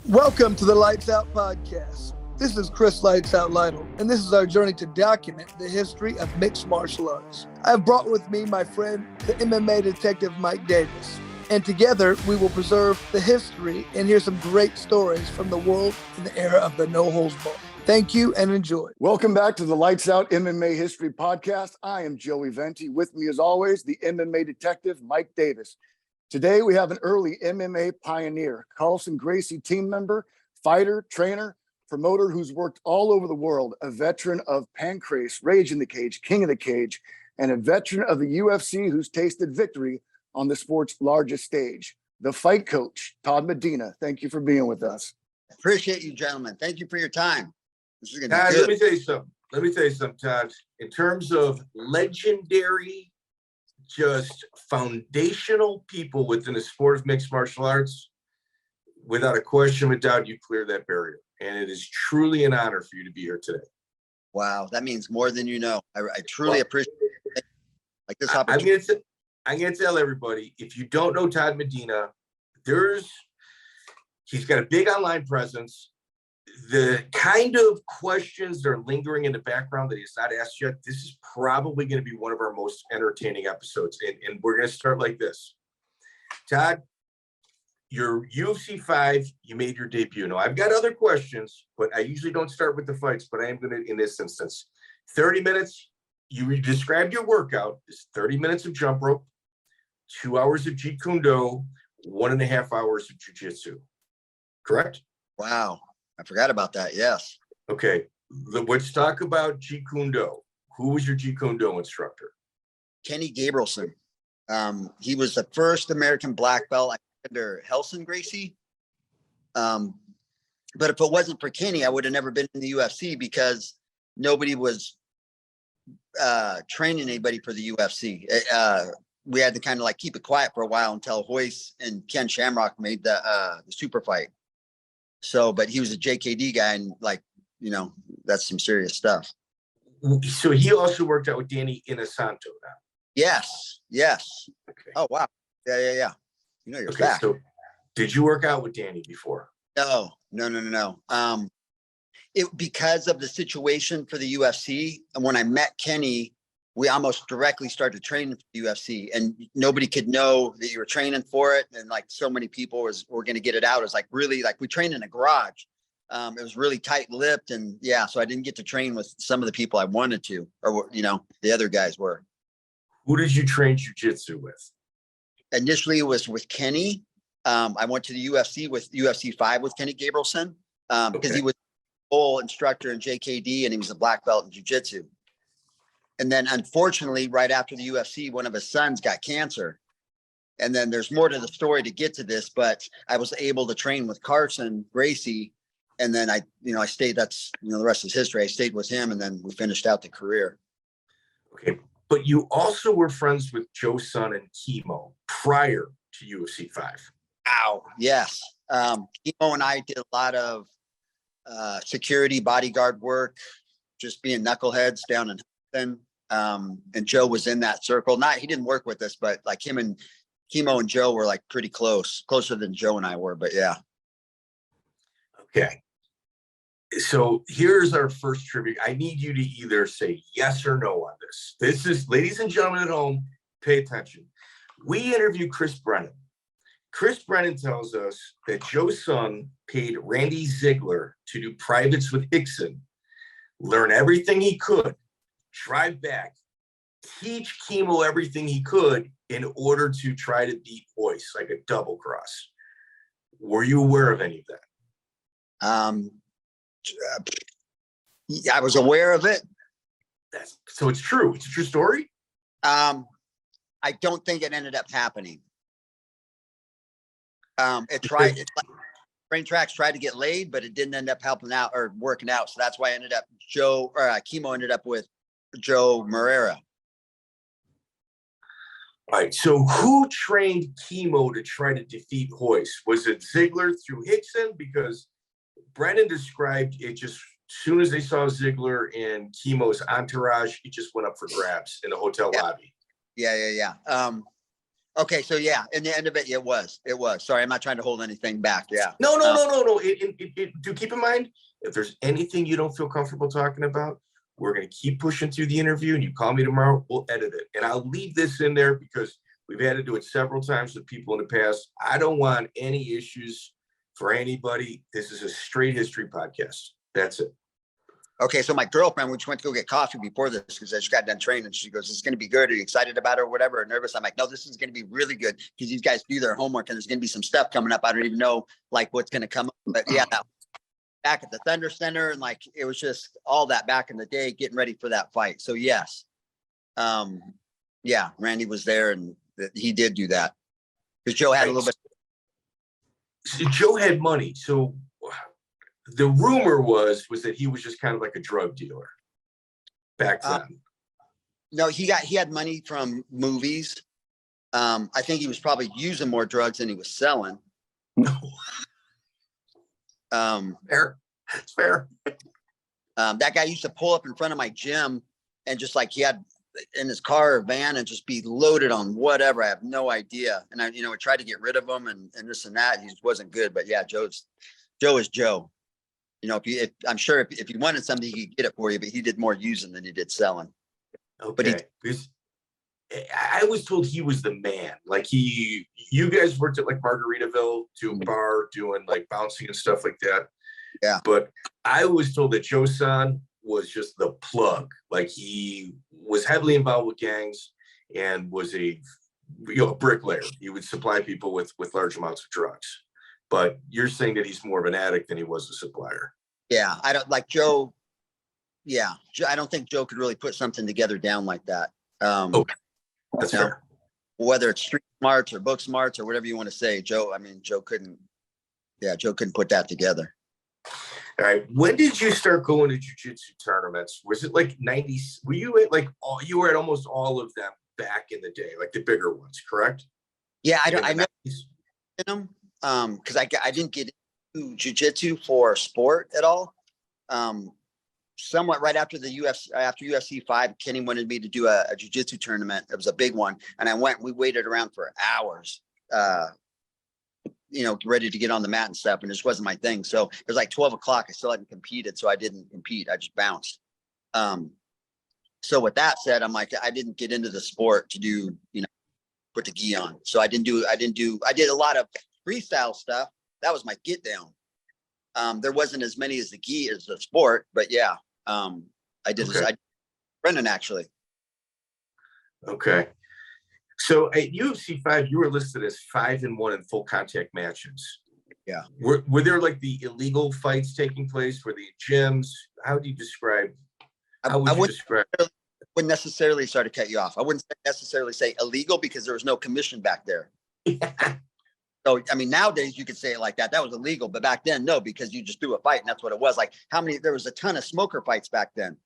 Welcome to the Lytes Out podcast. This is Chris Lytes Out Lytle, and this is our journey to document the history of mixed martial arts. I have brought with me my friend, the MMA Detective Mike Davis, and together we will preserve the history and hear some great stories from the world in the era of the no-holds-barred. Thank you and enjoy. Welcome back to the Lytes Out MMA History Podcast. I am Joey Venti. With me, as always, the MMA Detective Mike Davis. Today, we have an early MMA pioneer, Carlson Gracie team member, fighter, trainer, promoter who's worked all over the world, a veteran of Pancrase, Rage in the Cage, King of the Cage, and a veteran of the UFC who's tasted victory on the sport's largest stage. The fight coach, Todd Medina. Thank you for being with us. Appreciate you, gentlemen. Thank you for your time. This is gonna Todd, be good. let me tell you something, Todd. In terms of legendary, just foundational people within the sport of mixed martial arts, without a question of doubt, you clear that barrier. And it is truly an honor for you to be here today. Wow, that means more than you know. I truly appreciate it. Like this opportunity. I'm gonna tell everybody, if you don't know Todd Medina, he's got a big online presence. The kind of questions that are lingering in the background that he's not asked yet, this is probably going to be one of our most entertaining episodes. And we're going to start like this. Todd, your UFC 5, you made your debut. Now, I've got other questions, but I usually don't start with the fights, but I am going to in this instance. 30 minutes, you described your workout as 30 minutes of jump rope, 2 hours of Jeet Kune, 1.5 hours of Jiu-Jitsu. Correct? Wow. I forgot about that. Yes. Okay. Let's talk about Jeet Kune. Who was your Jeet Kune instructor? Kenny Gabrielson. He was the first American black belt under Carlson Gracie. But if it wasn't for Kenny, I would have never been in the UFC because nobody was training anybody for the UFC. We had to kind of like keep it quiet for a while until Hoist and Ken Shamrock made the super fight. So, but he was a JKD guy, and like, you know, that's some serious stuff. So he also worked out with Danny Inosanto now. Yes. Okay. Oh wow. Yeah. You know your back. So did you work out with Danny before? No. It because of the situation for the UFC, and when I met Kenny, we almost directly started training for the UFC, and nobody could know that you were training for it. And like so many people were going to get it out. It was like really like we trained in a garage. It was really tight lipped, and yeah, so I didn't get to train with some of the people I wanted to, or you know, the other guys were. Who did you train jiu-jitsu with? Initially, it was with Kenny. I went to the UFC with UFC 5 with Kenny Gabrielson because he was a full instructor in JKD and he was a black belt in jiu-jitsu. And then unfortunately, right after the UFC, one of his sons got cancer. And then there's more to the story to get to this, but I was able to train with Carlson Gracie. And then I stayed, that's, the rest is history. I stayed with him and then we finished out the career. Okay. But you also were friends with Joe Son and Kimo prior to UFC 5. Ow. Yes. Kimo and I did a lot of security bodyguard work, just being knuckleheads down in Houston. And Joe was in that circle. He didn't work with us, but like him and Kimo and Joe were like pretty closer than Joe and I were, but yeah. Okay. So here's our first trivia. I need you to either say yes or no on this. This is, ladies and gentlemen at home, pay attention. We interviewed Chris Brennan. Chris Brennan tells us that Joe Son paid Randy Ziegler to do privates with Hickson, learn everything he could, drive back, teach Kimo everything he could in order to try to beat Hoist, like a double cross. Were you aware of any of that? I was aware of it. So it's true. It's a true story? I don't think it ended up happening. Train tracks tried to get laid, but it didn't end up helping out or working out. So that's why I ended up Kimo ended up with Joe Moreira. All right. So who trained Kimo to try to defeat Hoist? Was it Ziegler through Hickson? Because Brennan described it just as soon as they saw Ziegler and Kimo's entourage, it just went up for grabs in the hotel lobby. Yeah. Okay, so yeah, in the end of it, it was. Sorry, I'm not trying to hold anything back. Yeah. No. Do keep in mind, if there's anything you don't feel comfortable talking about, we're going to keep pushing through the interview, and you call me tomorrow, we'll edit it. And I'll leave this in there because we've had to do it several times with people in the past. I don't want any issues for anybody. This is a straight history podcast. That's it. Okay, so my girlfriend, we just went to go get coffee before this because I just got done training. She goes, "It's going to be good. Are you excited about it or whatever? Or nervous?" I'm like, "No, this is going to be really good because these guys do their homework and there's going to be some stuff coming up. I don't even know like what's going to come up." But yeah, back at the Thunder Center, and like it was just all that back in the day, getting ready for that fight. So yes, yeah, Randy was there and he did do that because Joe had a little bit. So Joe had money, so the rumor was that he was just kind of like a drug dealer back then. No, he had money from movies. I think he was probably using more drugs than he was selling. No. Fair. It's fair. That guy used to pull up in front of my gym and just like he had in his car or van and just be loaded on whatever. I have no idea. And I tried to get rid of him and this and that. He wasn't good. But yeah, Joe is Joe. I'm sure if you wanted something, he could get it for you, but he did more using than he did selling. Okay. But I was told he was the man. Like you guys worked at like Margaritaville to a bar doing like bouncing and stuff like that. Yeah. But I was told that Joe Son was just the plug. Like he was heavily involved with gangs and was a bricklayer. He would supply people with large amounts of drugs. But you're saying that he's more of an addict than he was a supplier. Yeah, I don't like Joe. Yeah, I don't think Joe could really put something together down like that. Okay, that's fair. Whether it's street smarts or book smarts or whatever you want to say, Joe couldn't. Yeah, Joe couldn't put that together. All right. When did you start going to jiu-jitsu tournaments? Was it like 90s? Were you at you were at almost all of them back in the day, like the bigger ones, correct? Yeah, I never did them. Because I didn't get into jiu-jitsu for sport at all. Somewhat right after UFC 5, Kenny wanted me to do a jiu-jitsu tournament. It was a big one. And I went, we waited around for hours, ready to get on the mat and stuff. And this wasn't my thing. So it was like 12 o'clock. I still hadn't competed. So I didn't compete. I just bounced. So with that said, I'm like, I didn't get into the sport to do, put the gi on. So I did a lot of freestyle stuff. That was my get down. There wasn't as many as the gi as the sport, but yeah, I did. Okay. Brennan actually. Okay. So at UFC 5, you were listed as 5-1 in full contact matches. Yeah. Were there like the illegal fights taking place? Were the gyms? How do you describe? How would you describe? I wouldn't necessarily, sorry to cut you off. I wouldn't necessarily say illegal because there was no commission back there. So, I mean, nowadays you could say it like that. That was illegal. But back then, no, because you just do a fight and that's what it was. Like there was a ton of smoker fights back then,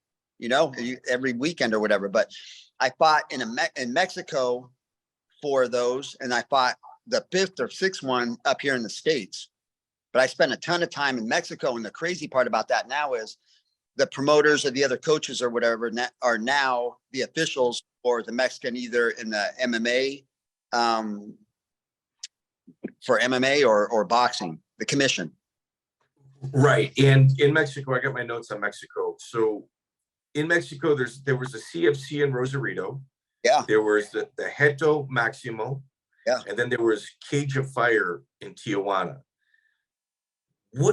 every weekend or whatever. But I fought in Mexico for those. And I fought the 5th or 6th one up here in the States. But I spent a ton of time in Mexico. And the crazy part about that now is the promoters or the other coaches or whatever are now the officials for the Mexican, either in the MMA, for MMA or boxing, the commission. Right. And in Mexico, I got my notes on Mexico. So in Mexico, there was a CFC in Rosarito. Yeah. There was the Heto Maximo. Yeah. And then there was Cage of Fire in Tijuana.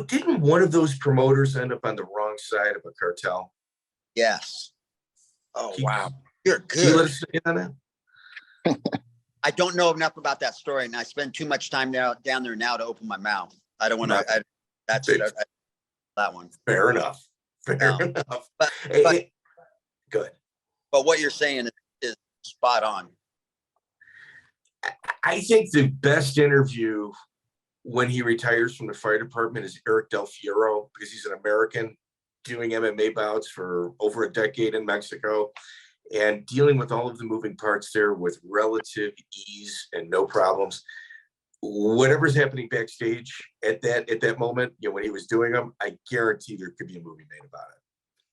Didn't one of those promoters end up on the wrong side of a cartel? Yes. Oh, wow. You're good. Can you let us in on that? I don't know enough about that story, and I spend too much time down there now to open my mouth. I don't want to. That's it. That one. Fair enough. Enough. But good. But what you're saying is spot on. I think the best interview when he retires from the fire department is Eric Del Fiero, because he's an American doing MMA bouts for over a decade in Mexico and dealing with all of the moving parts there with relative ease and no problems. Whatever's happening backstage at that moment, when he was doing them, I guarantee there could be a movie made about it.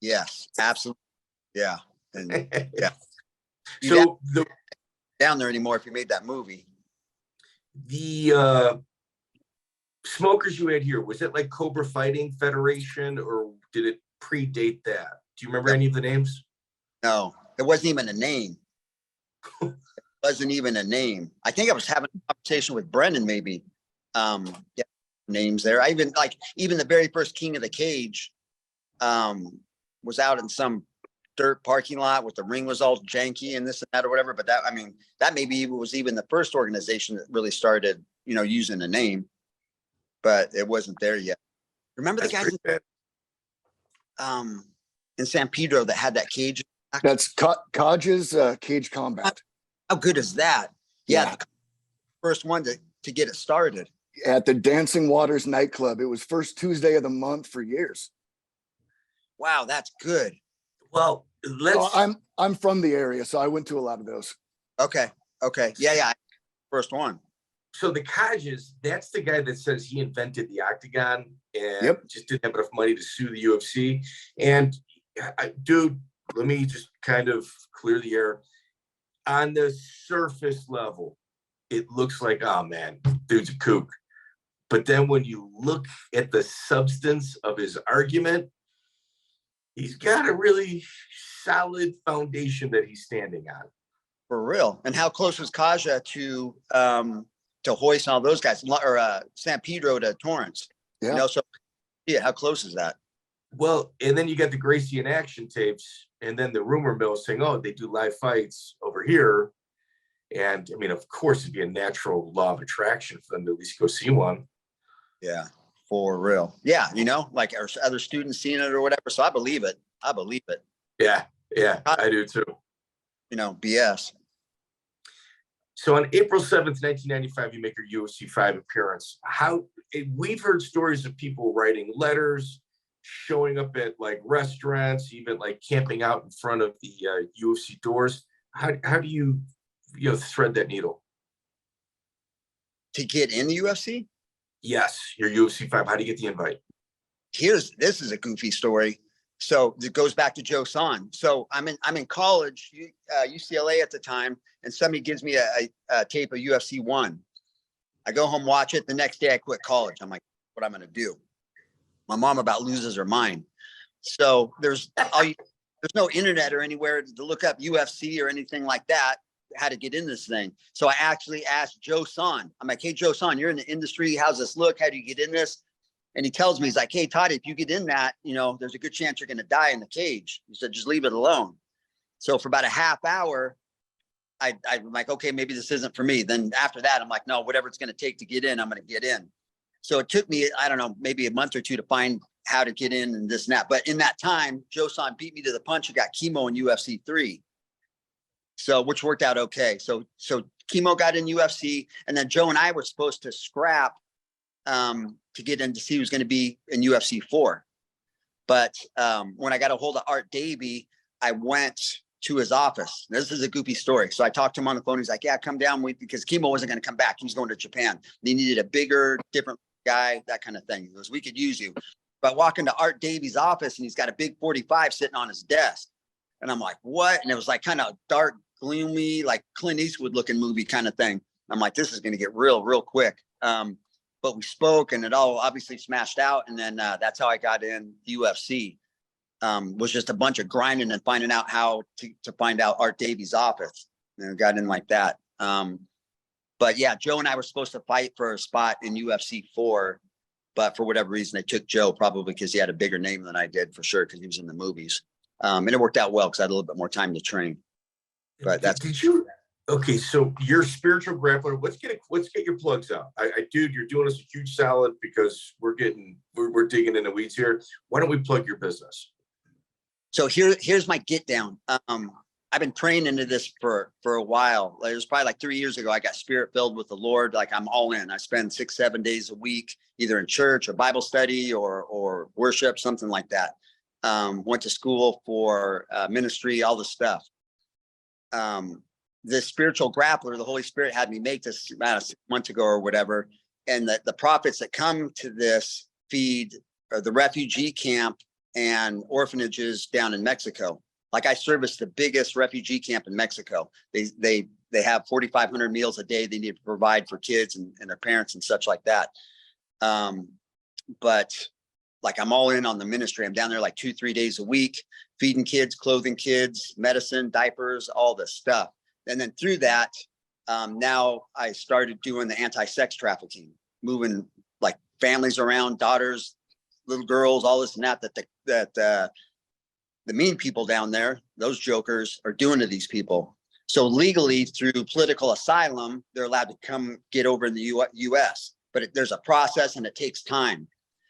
Yes, absolutely. Yeah. And yeah. So down there anymore if you made that movie. The smokers you had here, was it like Cobra Fighting Federation, or did it predate that? Do you remember any of the names? No, it wasn't even a name. It wasn't even a name. I think I was having a conversation with Brennan, maybe. Yeah, names there. I even the very first King of the Cage was out in some dirt parking lot with the ring was all janky and this and that or whatever. But that maybe was even the first organization that really started, using a name, but it wasn't there yet. Remember the guys in San Pedro that had that cage? That's Kaj's Cage Combat. How good is that? Yeah. The first one to get it started. At the Dancing Waters nightclub. It was first Tuesday of the month for years. Wow, that's good. Well, I'm from the area, so I went to a lot of those. Okay. Yeah. First one. So the Kajas, that's the guy that says he invented the octagon and just didn't have enough money to sue the UFC. And dude, let me just kind of clear the air. On the surface level, it looks like, oh man, dude's a kook. But then when you look at the substance of his argument, he's got a really solid foundation that he's standing on. For real. And how close was Kaja to Hoist and all those guys, or San Pedro to Torrance? Yeah. So yeah, how close is that? Well, and then you got the Gracie in action tapes, and then the rumor mill saying, oh, they do live fights over here. And of course, it'd be a natural law of attraction for them to at least go see one. Yeah, for real. Yeah, like are other students seeing it or whatever. So I believe it. Yeah, I do too. BS. So on April 7th, 1995, you make your UFC 5 appearance. We've heard stories of people writing letters, showing up at like restaurants, even like camping out in front of the UFC doors. How do you thread that needle? To get in the UFC? Yes, your UFC 5. How do you get the invite? This is a goofy story. So it goes back to Joe Son. So I'm in college, UCLA at the time, and somebody gives me a tape of UFC 1. I go home, watch it. The next day I quit college. I'm like, what I'm going to do? My mom about loses her mind. So there's no internet or anywhere to look up UFC or anything like that, how to get in this thing. So I actually asked Joe Son. I'm like, hey, Joe Son, you're in the industry. How's this look? How do you get in this? And he tells me, he's like, hey, Todd, if you get in that, there's a good chance you're going to die in the cage. He said, just leave it alone. So for about a half hour, I'm like, okay, maybe this isn't for me. Then after that, I'm like, no, whatever it's going to take to get in, I'm going to get in. So it took me, I don't know, maybe a month or two to find how to get in and this and that. But in that time, Joe Son beat me to the punch and got Kimo in UFC 3. So, which worked out okay. So Kimo got in UFC, and then Joe and I were supposed to scrap to get in to see who's going to be in UFC 4. But when I got a hold of Art Davey, I went to his office. This is a goofy story. So I talked to him on the phone. He's like, yeah, come down because Kimo wasn't going to come back. He was going to Japan. They needed a bigger, different guy, that kind of thing. He goes, we could use you. But I walk into Art Davey's office, and he's got a big 45 sitting on his desk. And I'm like, what? And it was like kind of dark, gloomy, like Clint Eastwood looking movie kind of thing. I'm like, this is going to get real quick. But we spoke, and it all obviously smashed out. And then that's how I got in UFC. Was just a bunch of grinding and finding out how to find out Art Davey's office. And I got in like that. But yeah, Joe and I were supposed to fight for a spot in UFC 4. But for whatever reason, they took Joe, probably because he had a bigger name than I did, for sure, because he was in the movies. And it worked out well because I had a little bit more time to train. But that's okay. So you're a spiritual grappler. Let's get your plugs out. Dude, you're doing us a huge solid because we're digging in the weeds here. Why don't we plug your business? So here's my get down. I've been praying into this for a while. It was probably like 3 years ago. I got spirit filled with the Lord. Like, I'm all in. I spend 6-7 days a week, either in church or Bible study or worship, something like that. Went to school for ministry, all the stuff. The spiritual grappler, the Holy Spirit had me make this about 6 months ago or whatever. And the prophets that come to this feed the refugee camp and orphanages down in Mexico. Like I service the biggest refugee camp in Mexico. They have 4,500 meals a day they need to provide for kids and their parents and such like that. But like I'm all in on the ministry. I'm down there like 2-3 days a week, feeding kids, clothing kids, medicine, diapers, all this stuff. And then through that, now I started doing the anti-sex trafficking, moving like families around, daughters, little girls, all this and that the mean people down there, those jokers, are doing to these people. So legally, through political asylum, they're allowed to come get over in the U.S. But there's a process and it takes time.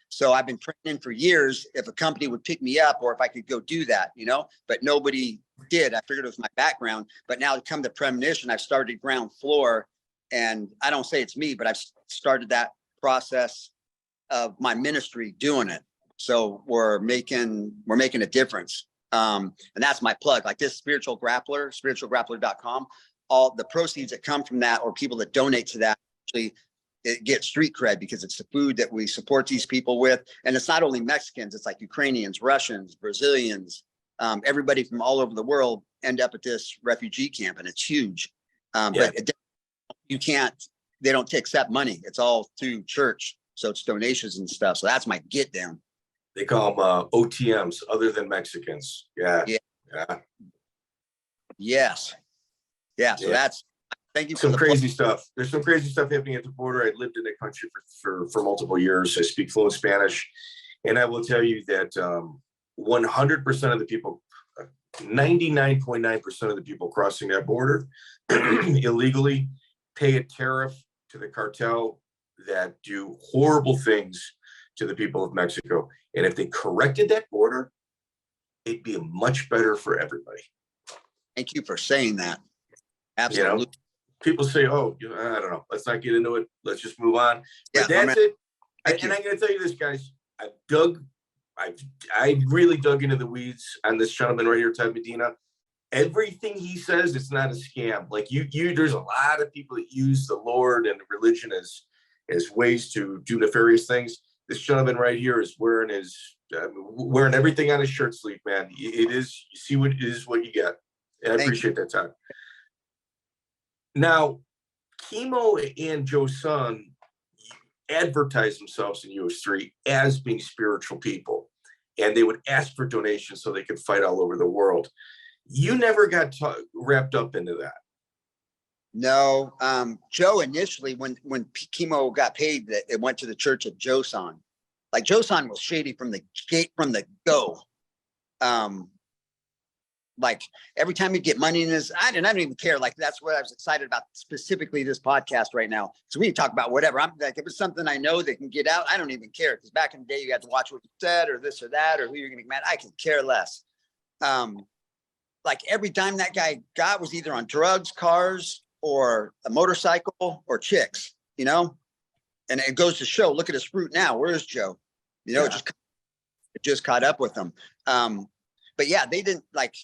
So I've been training for years if a company would pick me up or if I could go do that, you know, but nobody did. I figured it was my background. But now to come to premonition, I've started ground floor, and I don't say it's me, but I've started that process of my ministry doing it. So we're making a difference. And that's my plug. Like this spiritual grappler, spiritualgrappler.com, all the proceeds that come from that or people that donate to that actually it gets street cred because it's the food that we support these people with. And it's not only Mexicans, it's like Ukrainians, Russians, Brazilians, everybody from all over the world end up at this refugee camp, and it's huge. But they don't accept money. It's all through church. So it's donations and stuff. So that's my get down. They call them OTMs, other than Mexicans. Yeah. Yes. Yeah. So that's, thank you for some crazy stuff. There's some crazy stuff happening at the border. I lived in the country for multiple years. I speak fluent Spanish. And I will tell you that 100% of the people, 99.9% of the people crossing that border illegally pay a tariff to the cartel that do horrible things to the people of Mexico. And if they corrected that border, it'd be much better for everybody. Thank you for saying that. Absolutely. You know, people say, oh, I don't know, let's not get into it. Let's just move on. But Yeah, that's it. And I'm going to tell you this, guys. I really dug into the weeds on this gentleman right here, Todd Medina. Everything he says, it's not a scam. Like there's a lot of people that use the Lord and religion as ways to do nefarious things. This gentleman right here is wearing wearing everything on his shirt sleeve, man. It is, you see what it is, what you get. And I appreciate that, Todd. Now, Kimo and Joe Son advertise themselves in US3 as being spiritual people, and they would ask for donations so they could fight all over the world. You never got wrapped up into that. No, Joe initially, when Kimo got paid, it went to the church of Joe Son. Like Joe Son was shady from the go. Like every time he'd get money in his, I don't even care. Like that's what I was excited about, specifically this podcast right now. So we can talk about whatever. I'm like, if it's something I know that can get out, I don't even care. Because back in the day, you had to watch what you said or this or that or who you're gonna get mad. I could care less. Like every time that guy got was either on drugs, cars, or a motorcycle or chicks, you know? And it goes to show, look at his fruit now. Where's Joe? You know, Yeah. it just caught up with him. But yeah, they didn't like,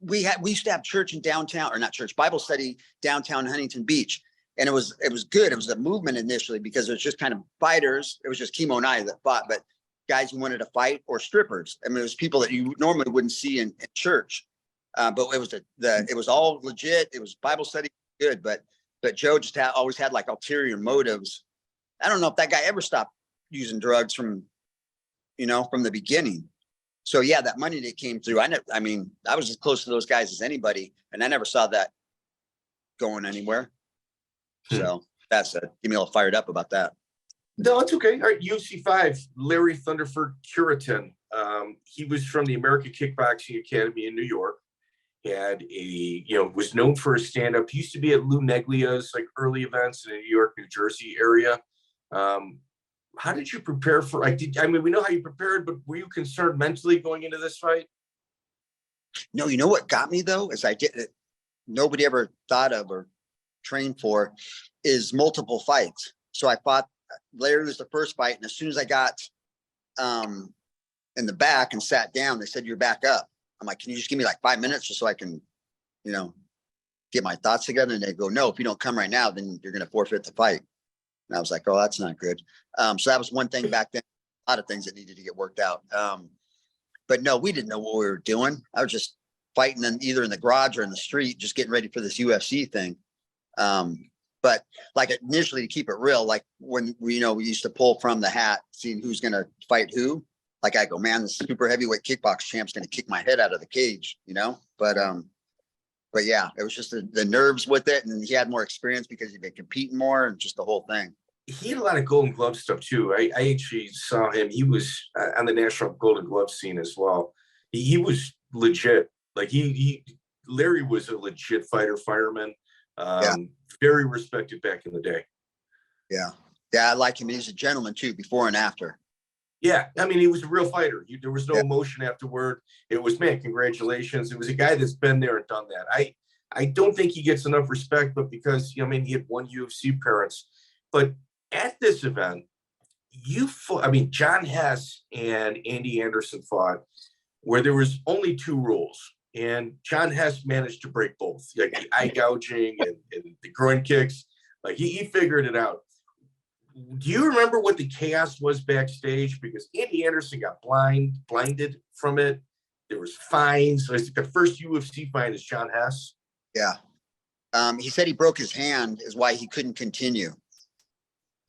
we used to have church in downtown, or not church, Bible study downtown Huntington Beach. And it was good. It was a movement initially because it was just kind of fighters. It was just Kimo and I that fought, but guys who wanted to fight, or strippers. I mean, it was people that you normally wouldn't see in church. But it was it was all legit. It was Bible study, good. But Joe just always had like ulterior motives. I don't know if that guy ever stopped using drugs from the beginning. So yeah, that money that came through, I mean, I was as close to those guys as anybody, and I never saw that going anywhere. So that's it. Get me all fired up about that. No, it's okay. All right, UFC 5, Larry Thunderford Curitin. He was from the American Kickboxing Academy in New York. Was known for his stand-up. He used to be at Lou Neglia's like early events in the New York, New Jersey area. How did you prepare for? We know how you prepared, but were you concerned mentally going into this fight? No, you know what got me though is nobody ever thought of or trained for is multiple fights. So I fought Larry was the first fight, and as soon as I got in the back and sat down, they said, "You're back up." I'm like, "Can you just give me like 5 minutes just so I can, get my thoughts together?" And they go, "No, if you don't come right now, then you're going to forfeit the fight." And I was like, "Oh, that's not good." So that was one thing back then. A lot of things that needed to get worked out. But no, we didn't know what we were doing. I was just fighting either in the garage or in the street, just getting ready for this UFC thing. But like initially, to keep it real, like when we used to pull from the hat, seeing who's going to fight who. Like I go, man, the super heavyweight kickbox champ's going to kick my head out of the cage, But yeah, it was just the nerves with it, and he had more experience because he'd been competing more, and just the whole thing. He had a lot of Golden Glove stuff too. I actually saw him. He was on the national Golden Glove scene as well. He was legit. Like Larry was a legit fireman. Very respected back in the day. Yeah, I like him. He's a gentleman too, before and after. Yeah, I mean, he was a real fighter. There was no emotion afterward. It was, man, congratulations. It was a guy that's been there and done that. I don't think he gets enough respect, but because, he had one UFC appearance. But at this event, John Hess and Andy Anderson fought where there was only 2 rules. And John Hess managed to break both, like the eye gouging and the groin kicks. Like he figured it out. Do you remember what the chaos was backstage? Because Andy Anderson got blinded from it. There was fines. So the first UFC fine is John Hess. Yeah. He said he broke his hand is why he couldn't continue.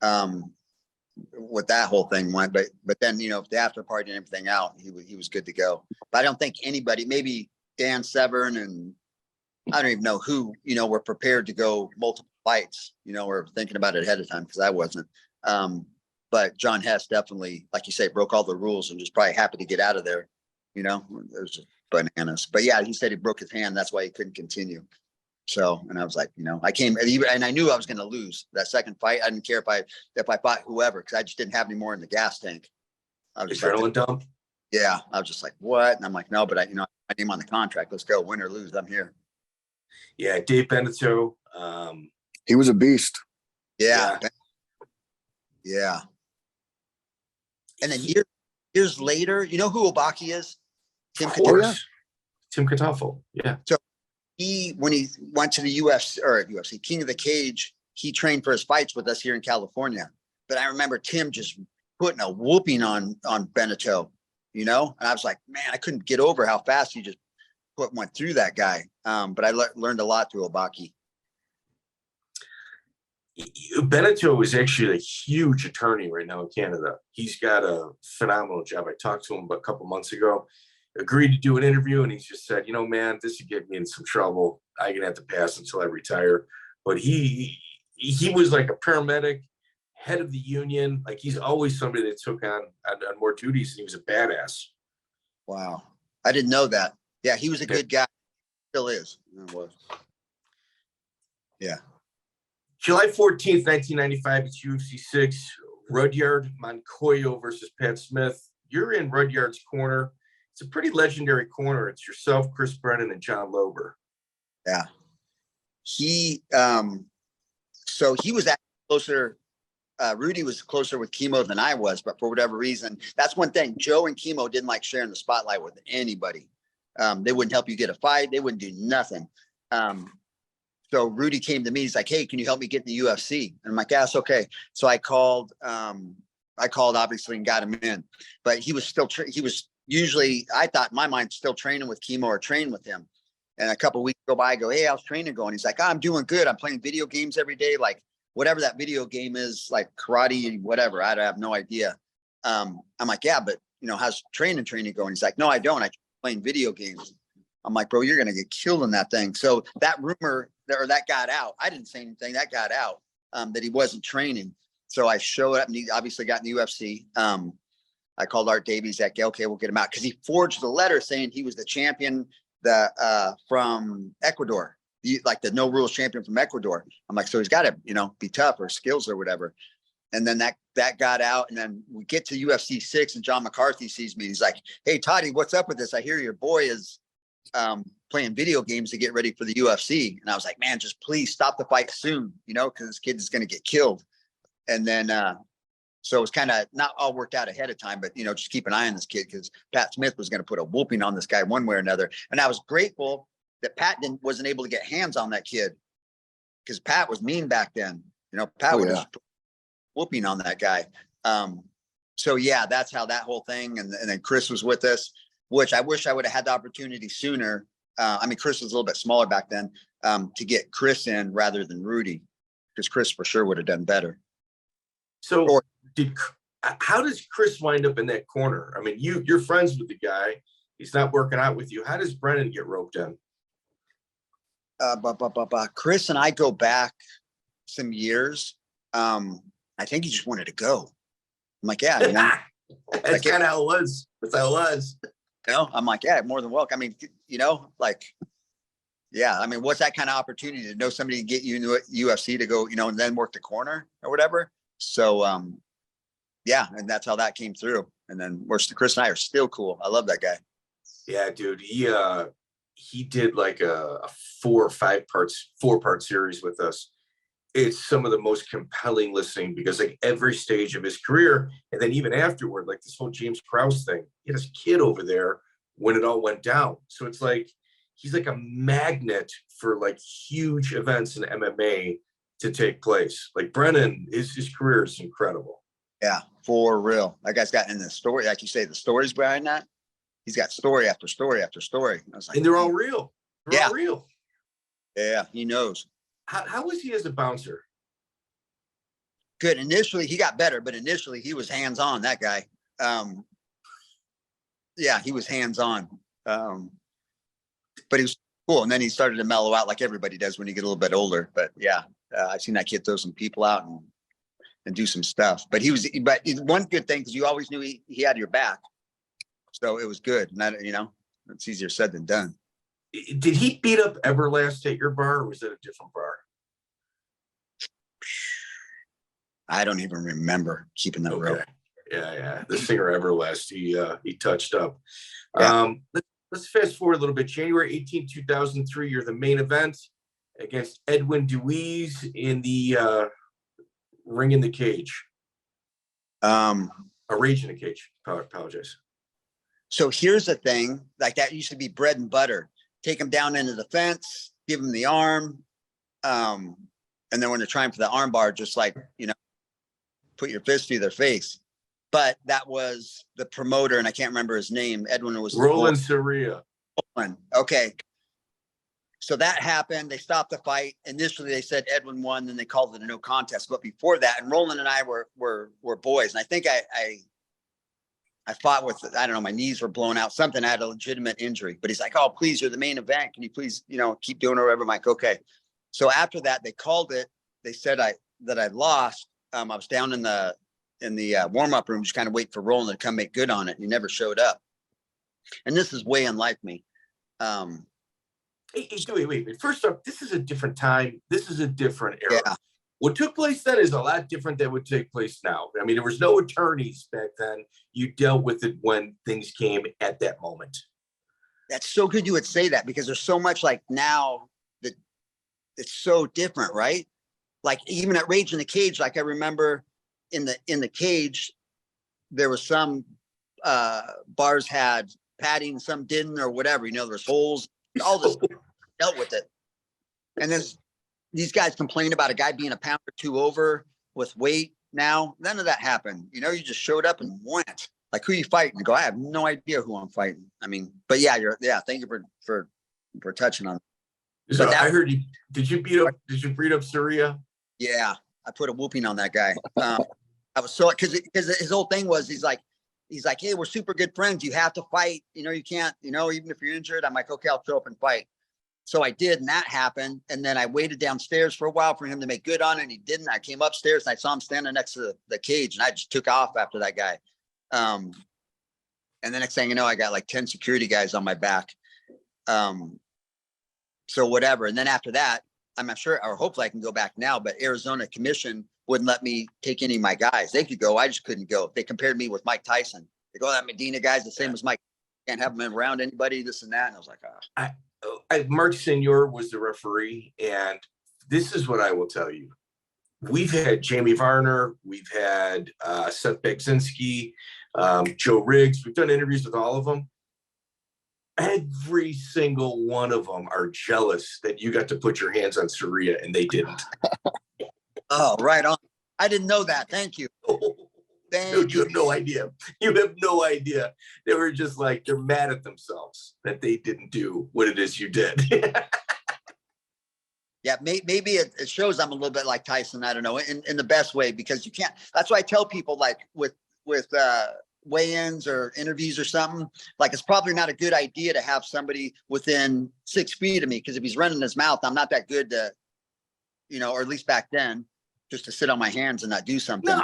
What that whole thing went, but then, the after party and everything out, he was good to go. But I don't think anybody, maybe Dan Severn and I don't even know who, were prepared to go multiple fights, or thinking about it ahead of time, because I wasn't. But John Hess definitely, like you say, broke all the rules and just probably happy to get out of there. It was just bananas. But yeah, he said he broke his hand. That's why he couldn't continue. So, and I was like, I came and I knew I was going to lose that second fight. I didn't care if I fought whoever, because I just didn't have any more in the gas tank. I was adrenaline dump. Yeah, I was just like, what? And I'm like, no, but my name on the contract. Let's go, win or lose. I'm here. Yeah, Dave Benito. He was a beast. Yeah. And then years later, you know who Obaki is? Tim Katoffel. Yeah. So when he went to the UFC King of the Cage, he trained for his fights with us here in California. But I remember Tim just putting a whooping on Benito, and I was like, man, I couldn't get over how fast he just went through that guy. But I learned a lot through Obaki. Benito is actually a huge attorney right now in Canada. He's got a phenomenal job. I talked to him a couple months ago, agreed to do an interview, and he just said, man, this would get me in some trouble. I'm going to have to pass until I retire. But he was like a paramedic, head of the union. Like he's always somebody that took on more duties, and he was a badass. Wow. I didn't know that. Yeah, he was a good guy. Still is. Yeah. July 14th, 1995, it's UFC 6, Rudyard Moncoyo versus Pat Smith. You're in Rudyard's corner. It's a pretty legendary corner. It's yourself, Chris Brennan, and John Lober. Yeah. So he was actually closer. Rudy was closer with Kimo than I was, but for whatever reason, that's one thing. Joe and Kimo didn't like sharing the spotlight with anybody. They wouldn't help you get a fight. They wouldn't do nothing. So Rudy came to me. He's like, hey, can you help me get in the UFC? And I'm like, yes, okay. So I called obviously and got him in, but he was still, he was usually, I thought in my mind, still training with Kimo or training with him. And a couple of weeks go by, I go, hey, how's training going? He's like, I'm doing good. I'm playing video games every day. Like whatever that video game is, like karate, whatever. I have no idea. I'm like, yeah, but how's training going? He's like, no, I don't. I playing video games. I'm like, bro, you're going to get killed in that thing. So that rumor that got out. I didn't say anything. That got out that he wasn't training. So I showed up and he obviously got in the UFC. I called Art Davies. Like, okay, we'll get him out. Because he forged the letter saying he was the champion from Ecuador, the no rules champion from Ecuador. I'm like, so he's got to, be tough or skills or whatever. And then that got out. And then we get to UFC 6 and John McCarthy sees me. He's like, hey, Toddy, what's up with this? I hear your boy is playing video games to get ready for the UFC. And I was like, man, just please stop the fight soon, because this kid is going to get killed. And then, so it was kind of not all worked out ahead of time, but, just keep an eye on this kid because Pat Smith was going to put a whooping on this guy one way or another. And I was grateful that Pat wasn't able to get hands on that kid because Pat was mean back then. Pat would just put whooping on that guy. So yeah, that's how that whole thing. And then Chris was with us. which I wish I would have had the opportunity sooner. I mean, Chris was a little bit smaller back then, to get Chris in rather than Rudy, because Chris for sure would have done better. So how does Chris wind up in that corner? I mean, you're friends with the guy. He's not working out with you. How does Brennan get roped in? Chris and I go back some years. I think he just wanted to go. I'm like, yeah, That's kind of how it was. That's how it was. You know, I'm like, yeah, more than welcome. I mean, you know, like, yeah, I mean, what's that kind of opportunity to know somebody to get you into UFC to go, you know, and then work the corner or whatever. So, yeah, and that's how that came through. And then Chris and I are still cool. I love that guy. Yeah, dude. He did like a 4 part series with us. It's some of the most compelling listening, because like every stage of his career, and then even afterward, like this whole James Krause thing, he had his kid over there when it all went down. So it's like he's like a magnet for like huge events in MMA to take place. Like Brennan, his career is incredible. Yeah, for real. That guy's got in the story, like you say, the stories behind that. He's got story after story after story. I was like, and they're all real. They're yeah, all real. Yeah, he knows. How was he as a bouncer? Good. Initially, he got better, but initially he was hands-on, that guy. Yeah, he was hands-on. But he was cool. And then he started to mellow out like everybody does when you get a little bit older. But yeah, I've seen that kid throw some people out and do some stuff. But one good thing, because you always knew he had your back. So it was good. And that, you know, it's easier said than done. Did he beat up Everlast at your bar, or was that a different bar? I don't even remember keeping that real. Yeah. The singer Everlast, he touched up. Yeah. Let's fast forward a little bit. January 18, 2003, you're the main event against Edwin Deweese in the Ring in the Cage. A Rage in the Cage. Apologize. So here's the thing, like that used to be bread and butter. Take them down into the fence, give them the arm. And then when they're trying for the arm bar, just like, you know, put your fist through their face. But that was the promoter, and I can't remember his name. Edwin was Roland Soria. Okay. So that happened. They stopped the fight. Initially, they said Edwin won, then they called it a no contest. But before that, and Roland and I were boys. And I think I fought with, I don't know, my knees were blown out, something. I had a legitimate injury. But he's like, oh, please, you're the main event. Can you please, you know, keep doing it or whatever? I'm like, okay. So after that, they called it. They said that I lost. I was down in the warm-up room, just kind of waiting for Roland to come make good on it. He never showed up. And this is way unlike me. Wait. First off, this is a different time. This is a different era. Yeah. What took place then is a lot different than would take place now. I mean, there was no attorneys back then. You dealt with it when things came at that moment. That's so good you would say that, because there's so much like now that it's so different, right? Like even at Rage in the Cage, like I remember in the cage, there was some bars had padding, some didn't, or whatever. You know, there's holes, all this dealt with it. And then these guys complain about a guy being a pound or two over with weight. Now, none of that happened. You know, you just showed up and went. Like, who you fighting? Go, I have no idea who I'm fighting. I mean, but yeah, thank you for touching on. So I heard you. Did you beat up Soria? Yeah, I put a whooping on that guy. I was so, because his whole thing was he's like, hey, we're super good friends. You have to fight. You know, you can't. You know, even if you're injured. I'm like, okay, I'll show up and fight. So I did, and that happened. And then I waited downstairs for a while for him to make good on it. And he didn't. I came upstairs and I saw him standing next to the cage, and I just took off after that guy. And the next thing you know, I got like 10 security guys on my back. So whatever. And then after that, I'm not sure, or hopefully I can go back now, but Arizona Commission wouldn't let me take any of my guys. They could go. I just couldn't go. They compared me with Mike Tyson. They go, that Medina guy's the same as Mike. Can't have him around anybody, this and that. And I was like, Mark Senior was the referee. And this is what I will tell you. We've had Jamie Varner. We've had Seth Beksinski, Joe Riggs. We've done interviews with all of them. Every single one of them are jealous that you got to put your hands on Soria and they didn't. Oh, right on. I didn't know that. Thank you. Thank You have no idea. You have no idea. They were just like, they're mad at themselves that they didn't do what it is you did. Yeah, maybe it shows I'm a little bit like Tyson. I don't know, in the best way, because you can't. That's why I tell people, like with weigh-ins or interviews or something, like it's probably not a good idea to have somebody within 6 feet of me, because if he's running his mouth, I'm not that good to, or at least back then, just to sit on my hands and not do something.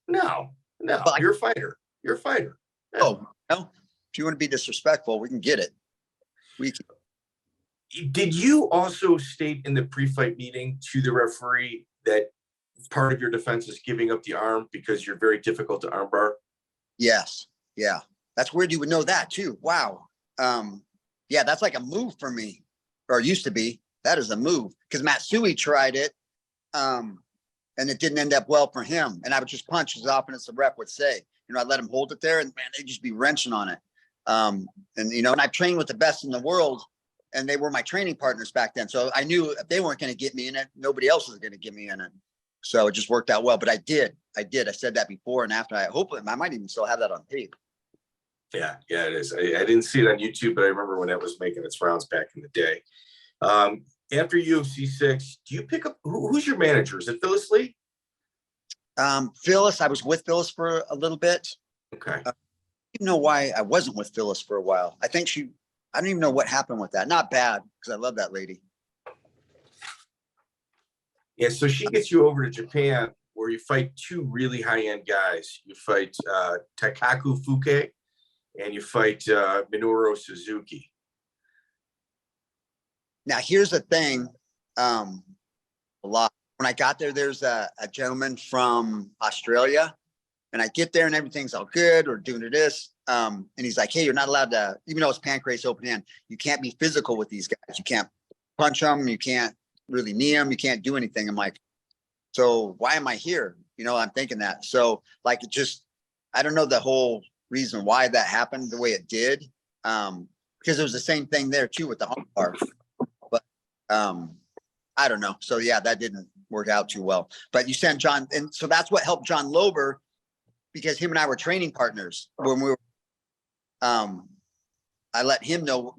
No. But You're a fighter. You're a fighter. Yeah. Oh, no. If you want to be disrespectful, we can get it. Did you also state in the pre-fight meeting to the referee that part of your defense is giving up the arm because you're very difficult to armbar? Yes. Yeah. That's weird. You would know that too. Wow. Yeah, that's like a move for me, or used to be. That is a move, because Matsui tried it, and it didn't end up well for him. And I would just punch as often as the ref would say. I'd let him hold it there, and man, they'd just be wrenching on it. And I've trained with the best in the world, and they were my training partners back then. So I knew if they weren't going to get me in it, nobody else was going to get me in it. So it just worked out well. But I did. I said that before and after. I might even still have that on tape. Yeah, it is. I didn't see it on YouTube, but I remember when that was making its rounds back in the day. After UFC 6, do you pick up, who's your manager? Is it Phyllis Lee? Phyllis, I was with Phyllis for a little bit. Okay. I don't even know why I wasn't with Phyllis for a while. I don't even know what happened with that. Not bad, because I love that lady. Yeah, so she gets you over to Japan, where you fight two really high-end guys. You fight Takaku Fuke, and you fight Minoru Suzuki. Now, here's the thing. When I got there, there's a gentleman from Australia, and I get there and everything's all good. We're doing this. And he's like, hey, you're not allowed to, even though it's pancrase open hand, you can't be physical with these guys. You can't punch them. You can't really knee them. You can't do anything. I'm like, so why am I here? I'm thinking that. So like, I don't know the whole reason why that happened the way it did. Because it was the same thing there too with the home bar. But I don't know. So yeah, that didn't work out too well. But you sent John, and so that's what helped John Lober, because him and I were training partners when we were. I let him know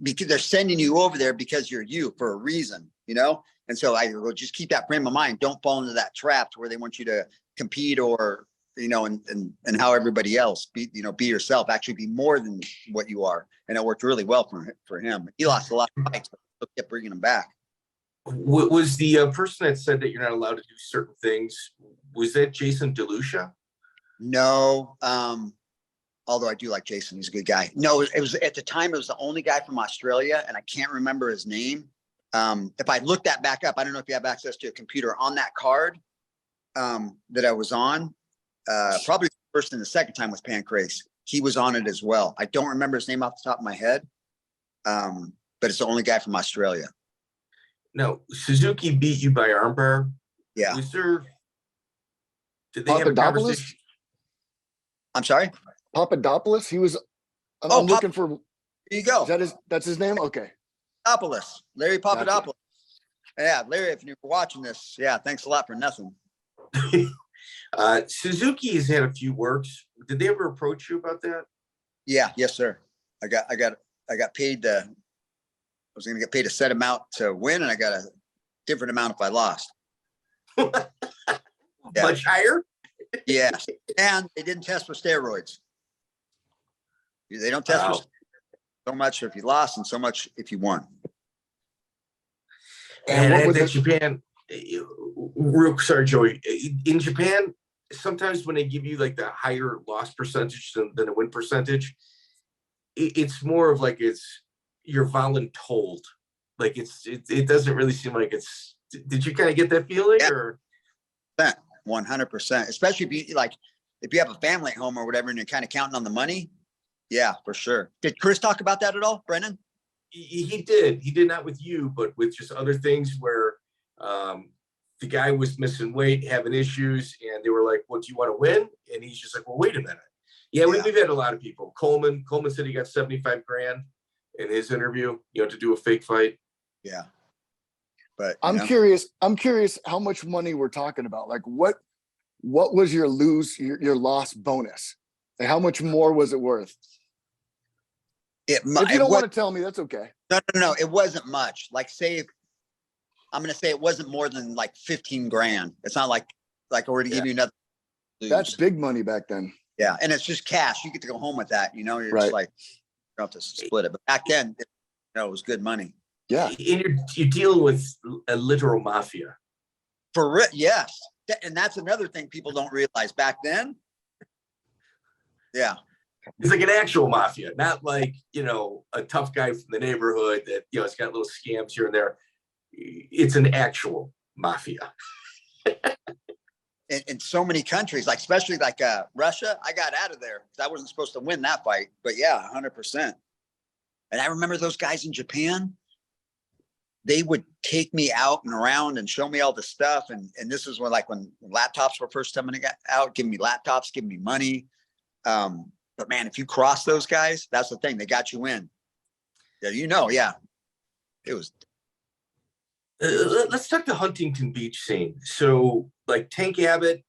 because they're sending you over there because you're you for a reason, And so I go, just keep that frame of mind. Don't fall into that trap where they want you to compete or, and how everybody else be yourself, actually be more than what you are. And it worked really well for him. He lost a lot of fights, but kept bringing him back. Was the person that said that you're not allowed to do certain things, was that Jason DeLucia? No. Although I do like Jason, he's a good guy. No, it was at the time, it was the only guy from Australia, and I can't remember his name. If I look that back up, I don't know if you have access to a computer on that card that I was on. Probably the first and the second time with Pancrase. He was on it as well. I don't remember his name off the top of my head, but it's the only guy from Australia. No, Suzuki beat you by armbar. Yeah. Did they have a conversation? I'm sorry? Papadopoulos? He was, I'm looking for. There you go. That's his name? Okay. Papadopoulos. Larry Papadopoulos. Gotcha. Yeah, Larry, if you're watching this, yeah, thanks a lot for nothing. Suzuki has had a few works. Did they ever approach you about that? Yeah, yes, sir. I got paid I was gonna get paid a set amount to win, and I got a different amount if I lost. Yeah. Much higher? Yes. And they didn't test for steroids. They don't test for so much if you lost and so much if you won. And in Japan, sorry, Joey. In Japan, sometimes when they give you like the higher loss percentage than the win percentage, it's more of like you're voluntold. Like it doesn't really seem like it's. Did you kind of get that feeling? Yeah. Or 100%, especially if you have a family at home or whatever and you're kind of counting on the money. Yeah, for sure. Did Chris talk about that at all, Brennan? He did not with you, but with just other things where the guy was missing weight, having issues, and they were like, well, do you want to win? And he's just like, well, wait a minute. Yeah, we've had a lot of people. Coleman said he got $75,000 in his interview, to do a fake fight. Yeah. But I'm curious how much money we're talking about. Like what what was your loss bonus? And how much more was it worth? If you don't want to tell me, that's okay. No. It wasn't much. Like, I'm going to say it wasn't more than like 15 grand. It's not like I were to give you another. That's big money back then. Yeah. And it's just cash. You get to go home with that. You know, you're Right. just like, you don't have to split it. But back then, it was good money. Yeah. And you're dealing with a literal mafia. For real. Yes. And that's another thing people don't realize back then. Yeah. It's like an actual mafia, not like, a tough guy from the neighborhood that, it's got little scams here and there. It's an actual mafia. In so many countries, like especially like Russia, I got out of there because I wasn't supposed to win that fight. But yeah, 100%. And I remember those guys in Japan, they would take me out and around and show me all the stuff. And this is when laptops were first coming out, giving me laptops, giving me money. But man, if you cross those guys, that's the thing. They got you in. Yeah. It was. Let's talk the Huntington Beach scene. So like Tank Abbott,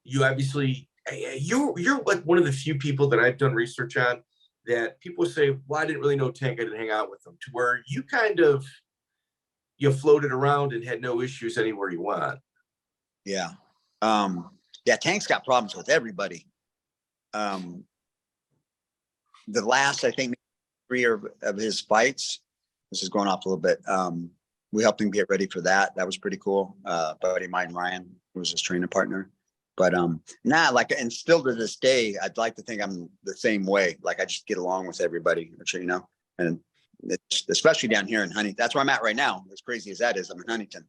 you obviously, you're like one of the few people that I've done research on that people say, well, I didn't really know Tank. I didn't hang out with him, to where you kind of, floated around and had no issues anywhere you went. Yeah. Tank's got problems with everybody. The last, I think, 3 of his fights, this is going off a little bit. We helped him get ready for that. That was pretty cool. Buddy of mine, Ryan, who was his training partner. But and still to this day, I'd like to think I'm the same way. Like I just get along with everybody, and it's, especially down here in Huntington. That's where I'm at right now. As crazy as that is, I'm in Huntington.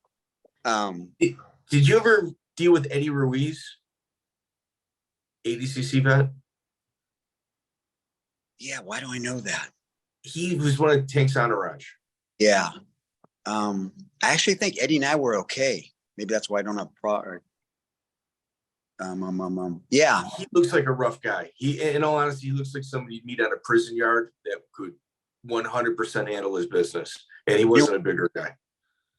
Did you ever deal with Eddie Ruiz, ADCC vet? Yeah, why do I know that? He was one of Tank's entourage. Yeah. I actually think Eddie and I were okay. Maybe that's why I don't have yeah. He looks like a rough guy. In all honesty, he looks like somebody you'd meet at a prison yard that could 100% handle his business. And he wasn't a bigger guy.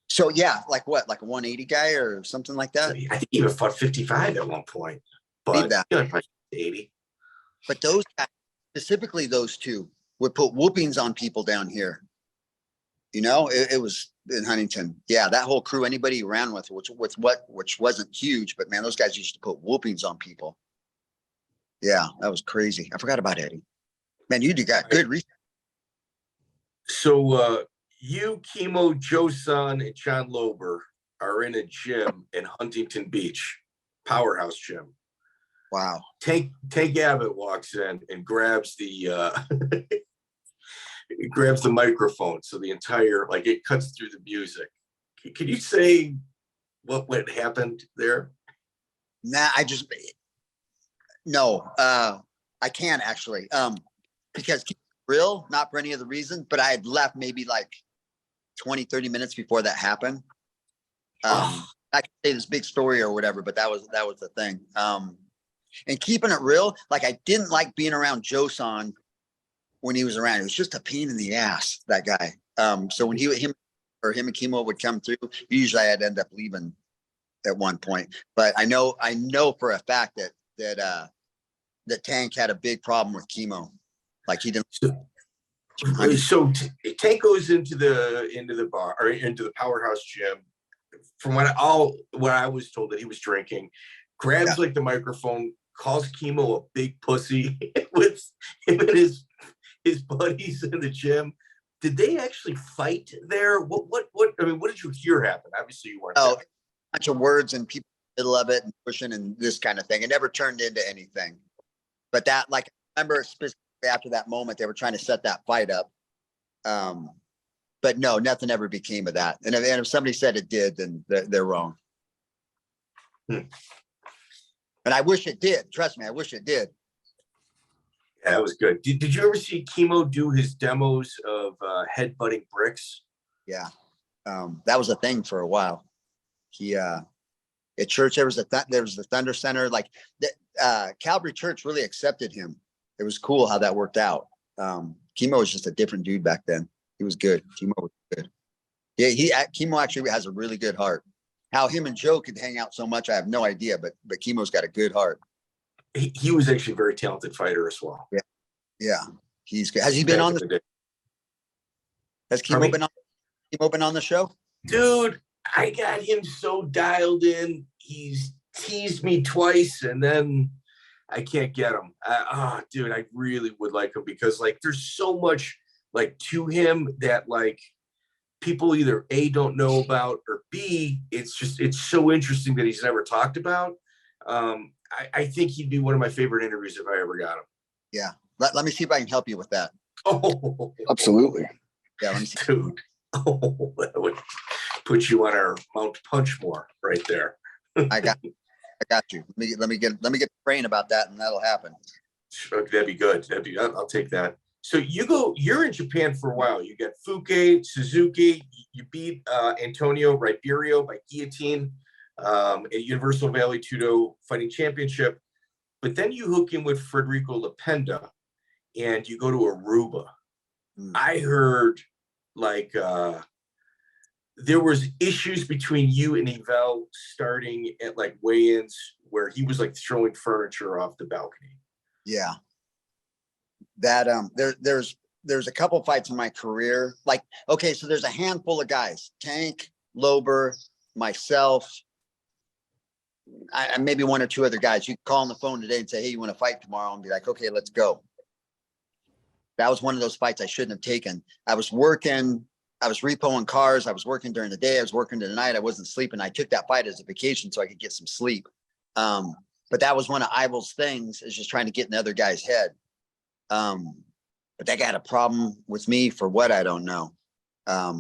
So yeah, like what? Like a 180 guy or something like that? I think he even fought 55 at one point. But probably 80. But those guys, specifically those two, would put whoopings on people down here. It was in Huntington. Yeah, that whole crew, anybody he ran with, which wasn't huge, but man, those guys used to put whoopings on people. Yeah, that was crazy. I forgot about Eddie. Man, you got good research. So you, Kimo, Joe Son, and John Lober are in a gym in Huntington Beach, powerhouse gym. Wow. Tank Abbott walks in and grabs the grabs the microphone, so the entire, like, it cuts through the music. Can you say what happened there? Nah, I can't actually, because real, not for any other reason, but I had left maybe like 20-30 minutes before that happened. I could say this big story or whatever, but that was the thing. And keeping it real, like I didn't like being around Joe Son when he was around. It was just a pain in the ass, that guy. So when him and Kimo would come through, usually I'd end up leaving at one point. But I know for a fact that Tank had a big problem with Kimo. Like he didn't. So Tank goes into the bar, or into the powerhouse gym. From what I was told, that he was drinking, grabs like the microphone, calls Kimo a big pussy with him and his buddies in the gym. Did they actually fight there? What I mean, what did you hear happen? Obviously you weren't there. A bunch of words and people in the middle of it and pushing and this kind of thing. It never turned into anything. But that, like, I remember specifically after that moment, they were trying to set that fight up. But no, nothing ever became of that. And if somebody said it did, then they're wrong. And I wish it did. Trust me, I wish it did. Yeah, that was good. Did you ever see Kimo do his demos of headbutting bricks? Yeah. That was a thing for a while. He at church, there was the Thunder Center. Like Calvary Church really accepted him. It was cool how that worked out. Kimo was just a different dude back then. He was good. Kimo was good. Yeah, Kimo actually has a really good heart. How him and Joe could hang out so much, I have no idea. But Kimo's got a good heart. He was actually a very talented fighter as well. Yeah, yeah, he's good. Has he been on the? Has Kimo been on the show? Dude, I got him so dialed in. He's teased me twice, and then I can't get him. Dude, I really would like him because like there's so much like to him that like people either A, don't know about, or B, it's so interesting that he's never talked about. I think he'd be one of my favorite interviews if I ever got him. Yeah. Let me see if I can help you with that. Oh, absolutely. Yeah, let me see. Dude. Oh, that would put you on our Mount Punchmore right there. I got you. Let me get praying about that, and that'll happen. That'd be good. I'll take that. So you're in Japan for a while. You got Fuke, Suzuki. You beat Antonio Ribeiro by guillotine at Universal Valley Tudo Fighting Championship. But then you hook in with Federico Lapenda, and you go to Aruba. I heard like there was issues between you and Evel starting at like weigh-ins where he was like throwing furniture off the balcony. Yeah. That there's a couple fights in my career. Like, okay, so there's a handful of guys, Tank, Lober, myself, I maybe one or two other guys. You call on the phone today and say, hey, you want to fight tomorrow? And be like, okay, let's go. That was one of those fights I shouldn't have taken. I was repoing cars. I was working during the day. I was working during the night. I wasn't sleeping. I took that fight as a vacation so I could get some sleep. But that was one of Ivel's things, is just trying to get in the other guy's head. But that guy had a problem with me for what, I don't know. I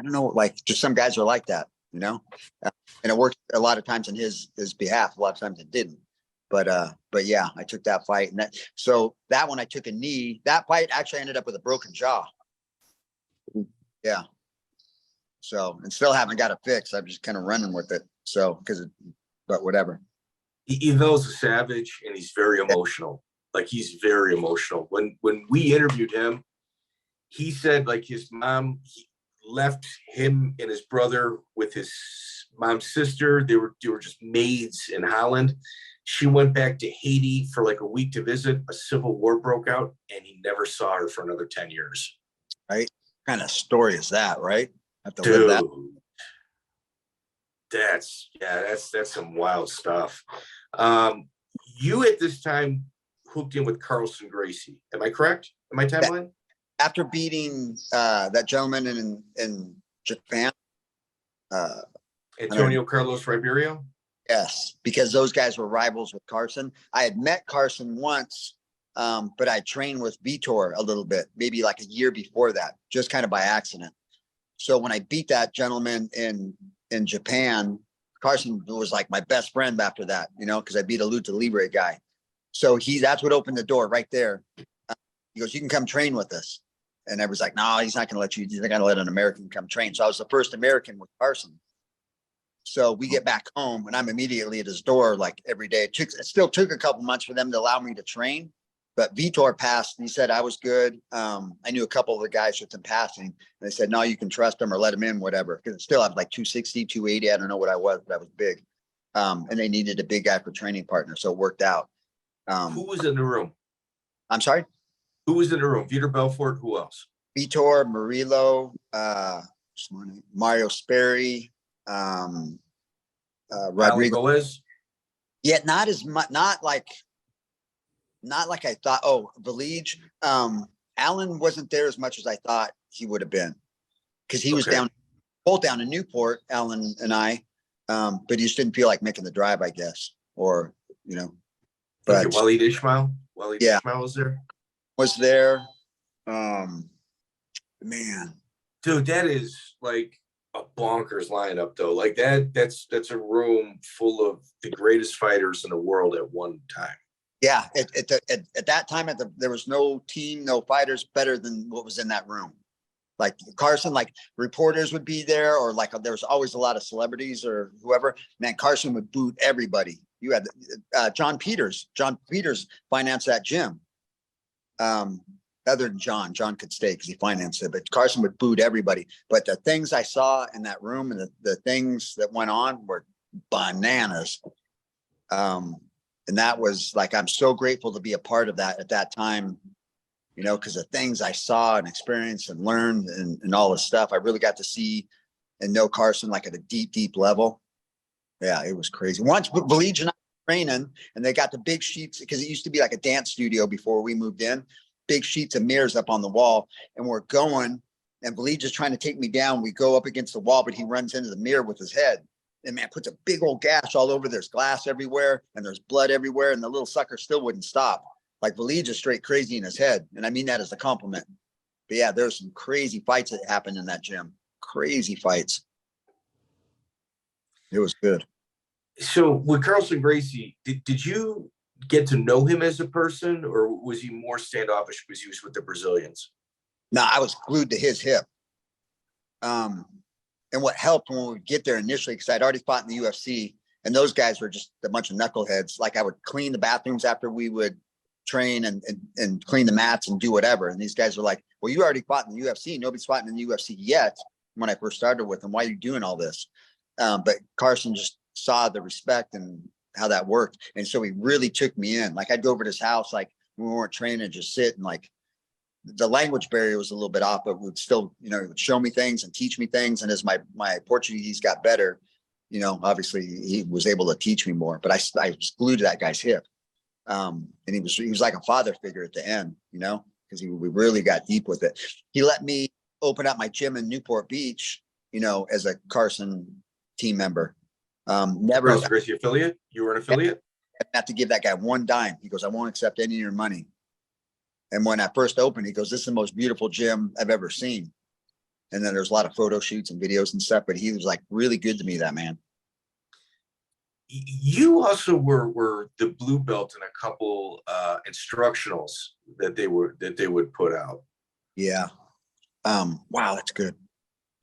don't know, like just some guys are like that, you know, and it worked a lot of times in his behalf. A lot of times it didn't. But yeah, I took that fight, and that one I took a knee. That fight actually ended up with a broken jaw. Yeah. So, and still haven't got it fixed. I'm just kind of running with it. So, but whatever. Evel's a savage, and he's very emotional. Like he's very emotional. When we interviewed him, he said like his mom left him and his brother with his mom's sister. They were just maids in Holland. She went back to Haiti for like a week to visit. A civil war broke out, and he never saw her for another 10 years. Right? What kind of story is that, right? Have to Dude, live that. That's some wild stuff. You at this time hooked in with Carlson Gracie. Am I correct? In my timeline? After beating that gentleman in Japan, Antonio Carlos Ribeiro? Yes, because those guys were rivals with Carson. I had met Carson once, but I trained with Vitor a little bit, maybe like a year before that, just kind of by accident. So when I beat that gentleman in Japan, Carson was like my best friend after that, you know, because I beat a Lucha Libre guy. So that's what opened the door right there. He goes, you can come train with us. And I was like, no, he's not going to let you. He's not going to let an American come train. So I was the first American with Carson. So we get back home, and I'm immediately at his door like every day. It still took a couple months for them to allow me to train, but Vitor passed. And he said I was good. I knew a couple of the guys with him passing. And they said, no, you can trust him or let him in, whatever. Because still I was like 260, 280. I don't know what I was, but I was big. And they needed a big guy for training partner. So it worked out. Who was in the room? I'm sorry? Who was in the room? Vitor Belfort. Who else? Vitor, Murillo, Mario Sperry, Rodrigo. Yeah, not as much, not like I thought. Oh, Valige. Alan wasn't there as much as I thought he would have been, because he was both down in Newport, Alan and I, but he just didn't feel like making the drive, I guess, or you know. But Waleed Ismail. Ismail was there. Man, dude, that is like a bonkers lineup though. Like that's a room full of the greatest fighters in the world at one time. Yeah, at that time there was no team, no fighters better than what was in that room. Like Carson, like reporters would be there, or like there was always a lot of celebrities or whoever. Man, Carson would boot everybody. You had John Peters. John Peters financed that gym. other than John could stay because he financed it, but Carson would boot everybody. But the things I saw in that room and the things that went on were bananas. And that was like, I'm so grateful to be a part of that at that time, you know, because the things I saw and experienced and learned and all this stuff, I really got to see and know Carson like at a deep, deep level. Yeah, it was crazy. Once Valigia and I were training, and they got the big sheets, because it used to be like a dance studio before we moved in, big sheets of mirrors up on the wall, and we're going, and Valigia's trying to take me down. We go up against the wall, but he runs into the mirror with his head. And man, puts a big old gash all over. There's glass everywhere and there's blood everywhere. And the little sucker still wouldn't stop. Like Valigia's straight crazy in his head. And I mean that as a compliment. But yeah, there's some crazy fights that happened in that gym. Crazy fights. It was good. So with Carlson Gracie, did you get to know him as a person, or was he more standoffish because he was with the Brazilians? No, I was glued to his hip. And what helped when we would get there initially, because I'd already fought in the UFC, and those guys were just a bunch of knuckleheads. Like I would clean the bathrooms after we would train and clean the mats and do whatever. And these guys were like, well, you already fought in the UFC. Nobody's fought in the UFC yet. When I first started with them, why are you doing all this? But Carson just saw the respect and how that worked. And so he really took me in. Like I'd go over to his house, like when we weren't training, and just sit and like, the language barrier was a little bit off, but would still, you know, he would show me things and teach me things. And as my Portuguese got better, you know, obviously he was able to teach me more, but I was glued to that guy's hip. And he was like a father figure at the end, you know, because we really got deep with it. He let me open up my gym in Newport Beach, you know, as a Carson team member. Never Carlson Gracie affiliate? You were an affiliate? I didn't have to give that guy one dime. He goes, I won't accept any of your money. And when I first opened, he goes, this is the most beautiful gym I've ever seen. And then there's a lot of photo shoots and videos and stuff, but he was like really good to me, that man. You also were the blue belt in a couple instructionals that they would put out. Yeah. Wow, that's good.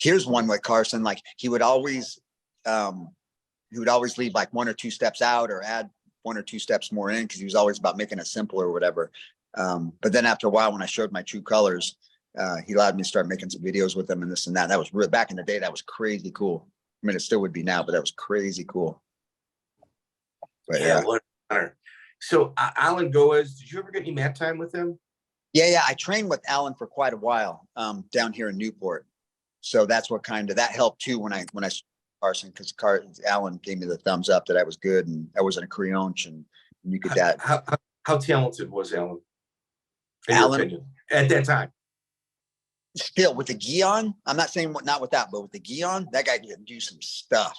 Here's one with Carson. Like he would always leave like 1 or 2 steps out or add 1 or 2 steps more in, because he was always about making it simple or whatever. But then after a while, when I showed my true colors, he allowed me to start making some videos with him and this and that. That was really, back in the day, that was crazy cool. I mean, it still would be now, but that was crazy cool. But yeah. What an honor. So Alan Goes, did you ever get any mat time with him? Yeah. I trained with Alan for quite a while down here in Newport. So that's what that helped too when I Carson, because Alan gave me the thumbs up that I was good and I wasn't a creonch and you could that. How talented was Alan? Alan at that time? Still with the gi on, I'm not saying not with that, but with the gi on, that guy could do some stuff.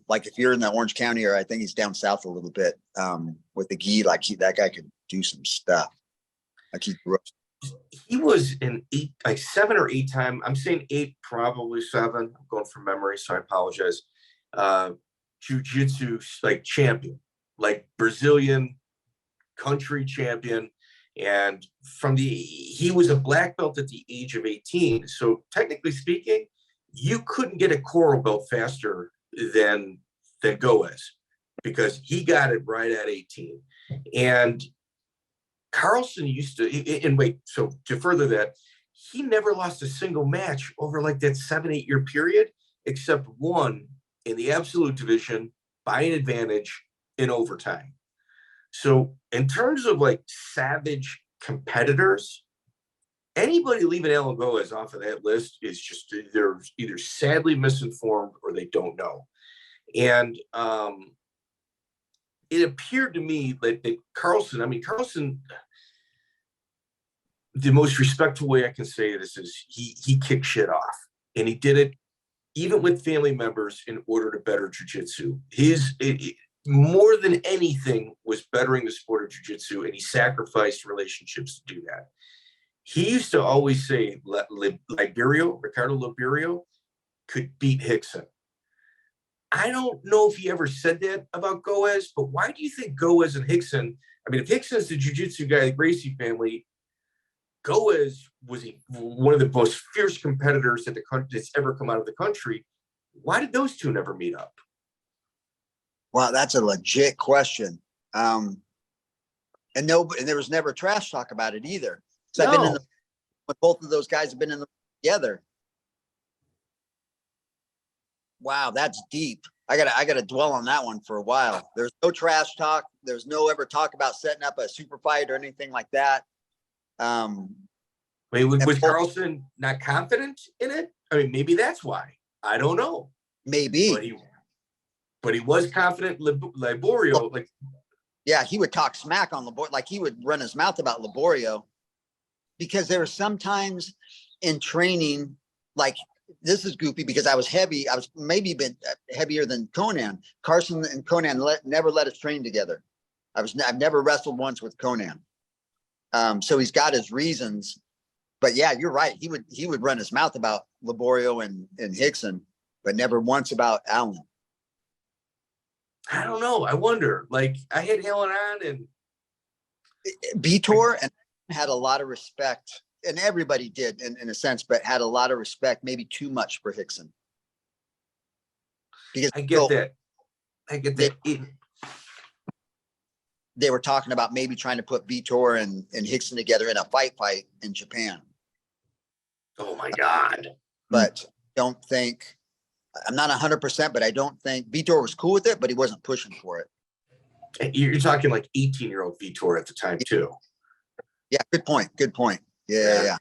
Like if you're in the Orange County, or I think he's down south a little bit, with the gi, like that guy could do some stuff. Like he was an 7 or 8 time. I'm saying 8, probably 7. I'm going from memory, so I apologize. Jiu-jitsu like champion, like Brazilian country champion. And he was a black belt at the age of 18. So technically speaking, you couldn't get a coral belt faster than Goes, because he got it right at 18. And Carlson used to, and wait, so to further that, he never lost a single match over like that 7-8 year period, except one in the absolute division by an advantage in overtime. So in terms of like savage competitors, anybody leaving Alan Goes off of that list is just, they're either sadly misinformed or they don't know. And it appeared to me that Carlson, the most respectful way I can say this is he kicked shit off, and he did it even with family members in order to better jiu-jitsu. More than anything was bettering the sport of jiu-jitsu, and he sacrificed relationships to do that. He used to always say Ricardo Libório could beat Rickson. I don't know if he ever said that about Goes, but why do you think Goes and Rickson, I mean, if Rickson's the jiu-jitsu guy, the Gracie family, Goes was one of the most fierce competitors that the country that's ever come out of the country. Why did those two never meet up? Wow, that's a legit question. And there was never trash talk about it either. So I've been in the, but both of those guys have been in the together. Wow, that's deep. I gotta dwell on that one for a while. There's no trash talk. There's no ever talk about setting up a super fight or anything like that. Wait, was Carlson not confident in it? I mean, maybe that's why. I don't know. Maybe. But he was confident. Libório, like, yeah, he would talk smack on Libório, like he would run his mouth about Libório, because there were sometimes in training, like, this is goofy because I was heavy. I was maybe a bit heavier than Conan. Carlson and Conan never let us train together. I've never wrestled once with Conan. So he's got his reasons, but yeah, you're right. He would run his mouth about Libório and Hickson, but never once about Allen. I don't know. I wonder. Like, I had Allen on, and Vitor and had a lot of respect, and everybody did in a sense, but had a lot of respect, maybe too much for Hickson. Because I get that. I get that. They were talking about maybe trying to put Vitor and Hickson together in a fight in Japan. Oh my God. But don't think, I'm not 100%, but I don't think Vitor was cool with it, but he wasn't pushing for it. You're talking like 18-year-old Vitor at the time too. Yeah, good point. Good point. Yeah.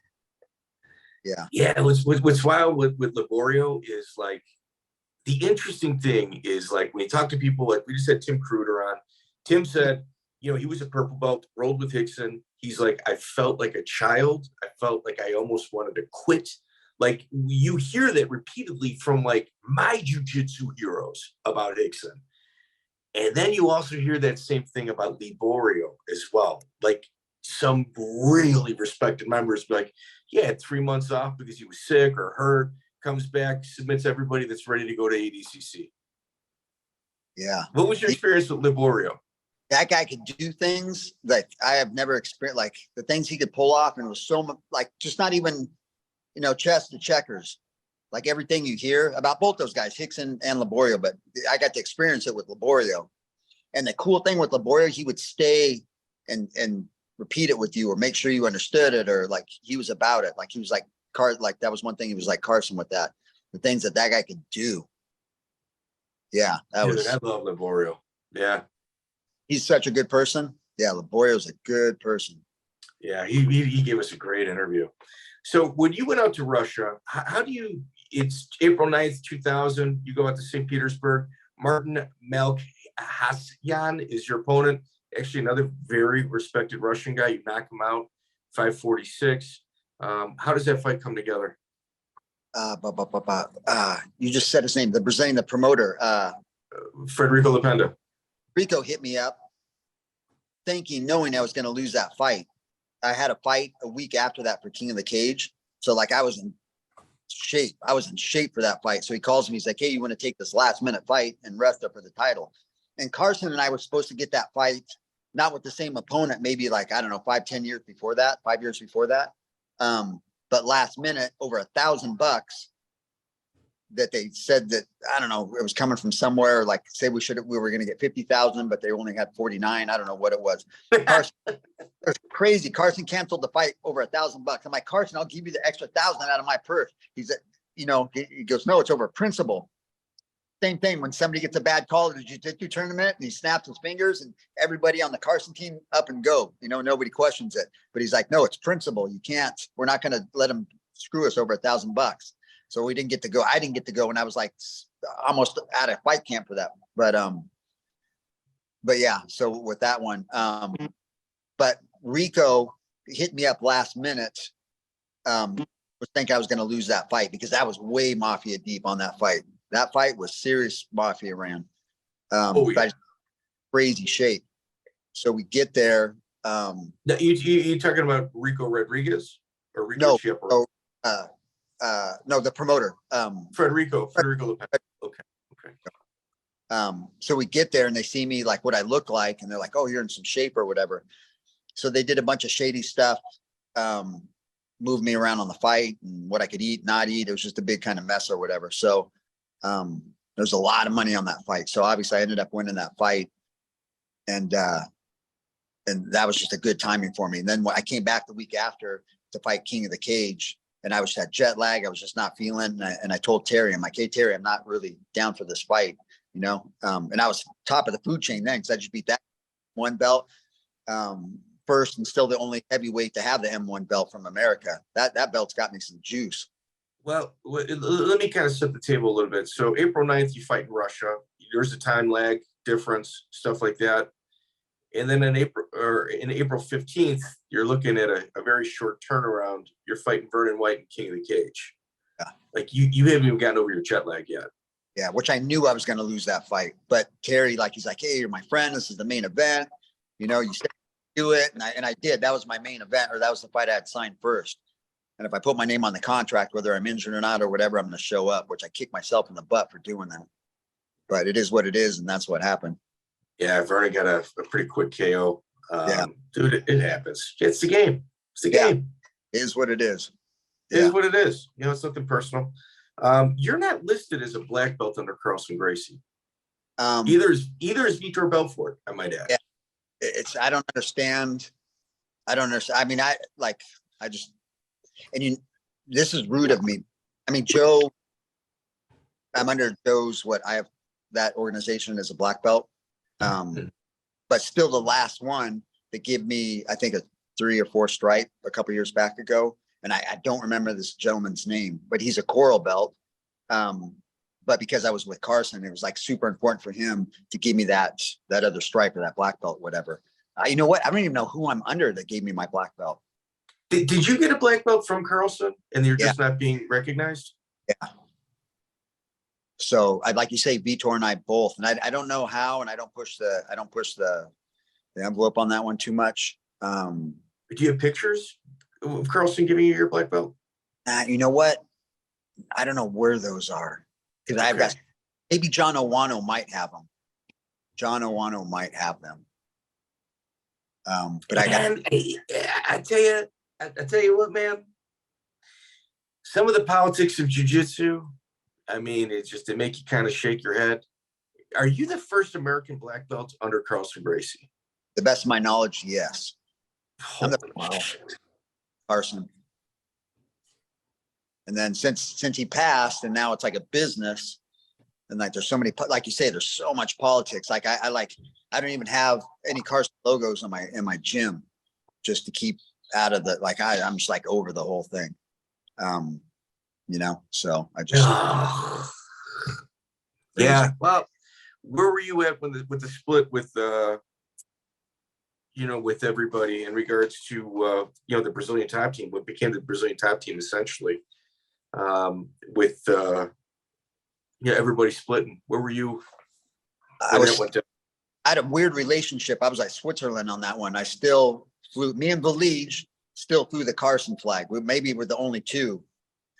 What's wild with Libório is, like, the interesting thing is, like, when you talk to people, like we just had Tim Kruder on. Tim said, you know, he was a purple belt, rolled with Hickson. He's like, I felt like a child. I felt like I almost wanted to quit. Like, you hear that repeatedly from, like, my jiu-jitsu heroes about Hickson. And then you also hear that same thing about Libório as well. Like, some really respected members be like, yeah, had 3 months off because he was sick or hurt, comes back, submits everybody that's ready to go to ADCC. Yeah. What was your experience with Libório? That guy could do things that I have never experienced, like the things he could pull off. And it was so much, like, just not even, you know, chess to checkers, like everything you hear about both those guys, Hickson and Libório. But I got to experience it with Libório. And the cool thing with Libório, he would stay and repeat it with you, or make sure you understood it, or like he was about it. Like he was like that was one thing. He was like Carson with that, the things that guy could do. Yeah, I love Libório. Yeah. He's such a good person. Yeah, Libório's a good person. Yeah, he gave us a great interview. So when you went out to Russia, how do you, it's April 9th, 2000, you go out to St. Petersburg. Martin Malkhasyan is your opponent. Actually, another very respected Russian guy. You knock him out, 546. How does that fight come together? You just said his name, the Brazilian, the promoter. Frederico Lependa. Rico hit me up knowing I was going to lose that fight. I had a fight a week after that for King of the Cage. So, like, I was in shape. I was in shape for that fight. So he calls me. He's like, hey, you want to take this last minute fight and rest up for the title? And Carson and I were supposed to get that fight, not with the same opponent, maybe like, I don't know, 5 years before that. But last minute, over $1,000 that they said that, I don't know, it was coming from somewhere, like, say we were going to get 50,000, but they only had 49. I don't know what it was. Carson, it was crazy. Carson canceled the fight over $1,000. I'm like, Carson, I'll give you the extra 1,000 out of my purse. He's, you know, he goes, no, it's over principle. Same thing when somebody gets a bad call at a jiu-jitsu tournament and he snaps his fingers and everybody on the Carson team up and go, you know, nobody questions it. But he's like, no, it's principle. You can't, we're not going to let him screw us over $1,000. So we didn't get to go. I didn't get to go. And I was like almost out of fight camp for that. But yeah, so with that one, but Rico hit me up last minute. Was think I was going to lose that fight because that was way mafia deep on that fight. That fight was serious mafia ran. Crazy shape. So we get there. You talking about Rico Rodriguez or Rico Chiappa? No, the promoter. Frederico Lependa. Okay. So we get there and they see me like what I look like, and they're like, "Oh, you're in some shape or whatever." So they did a bunch of shady stuff, moved me around on the fight and what I could eat, not eat. It was just a big kind of mess or whatever. So there's a lot of money on that fight. So obviously I ended up winning that fight. And And that was just a good timing for me. And then when I came back the week after to fight King of the Cage, and I was had jet lag, I was just not feeling. And I told Terry, I'm like, hey, Terry, I'm not really down for this fight, you know? And I was top of the food chain then because I just beat that one belt first and still the only heavyweight to have the M1 belt from America. That belt's got me some juice. Well, let me kind of set the table a little bit. So April 9th, you fight in Russia. There's a time lag difference, stuff like that. And then in April 15th, you're looking at a very short turnaround. You're fighting Vernon White and King of the Cage. Yeah. Like you haven't even gotten over your jet lag yet. Yeah, which I knew I was going to lose that fight. But Terry, he's like, hey, you're my friend. This is the main event. You know, you still do it. And I did. That was my main event, or that was the fight I had signed first. And if I put my name on the contract, whether I'm injured or not or whatever, I'm going to show up, which I kick myself in the butt for doing that. But it is what it is, and that's what happened. Yeah, Vernon got a pretty quick KO. Yeah. Dude, it happens. It's the game. It's the game. It is what it is. It is what it is. You know, it's nothing personal. You're not listed as a black belt under Carlson Gracie. Either is Vitor Belfort, I might add. Yeah. I don't understand. I mean, this is rude of me. I mean, Joe, I'm under Joe's, I have that organization as a black belt. But still the last one that gave me, I think, a 3 or 4 stripe a couple years back ago. And I don't remember this gentleman's name, but he's a coral belt. But because I was with Carson, it was like super important for him to give me that other stripe or that black belt, whatever. You know what? I don't even know who I'm under that gave me my black belt. Did you get a black belt from Carlson and you're just not being recognized? Yeah. So I'd like you say Vitor and I both, and I don't know how, and I don't push the envelope on that one too much. Do you have pictures of Carlson giving you your black belt? You know what? I don't know where those are because I've got maybe John Owano might have them. John Owano might have them. But I tell you what, man. Some of the politics of jiu-jitsu, I mean, it make you kind of shake your head. Are you the first American black belt under Carlson Gracie? The best of my knowledge, yes. Wow. Carson. And then since he passed, and now it's like a business, and like there's so many, like you say, there's so much politics. Like I don't even have any Carson logos in my gym, just to keep out of the I'm just like over the whole thing. You know, so I just yeah. Well, where were you at with the split with with everybody in regards to the Brazilian top team, what became the Brazilian top team essentially, with everybody splitting? Where were you? I had a weird relationship. I was like Switzerland on that one. I still flew. Me and Valige still flew the Carson flag. Maybe we're the only two,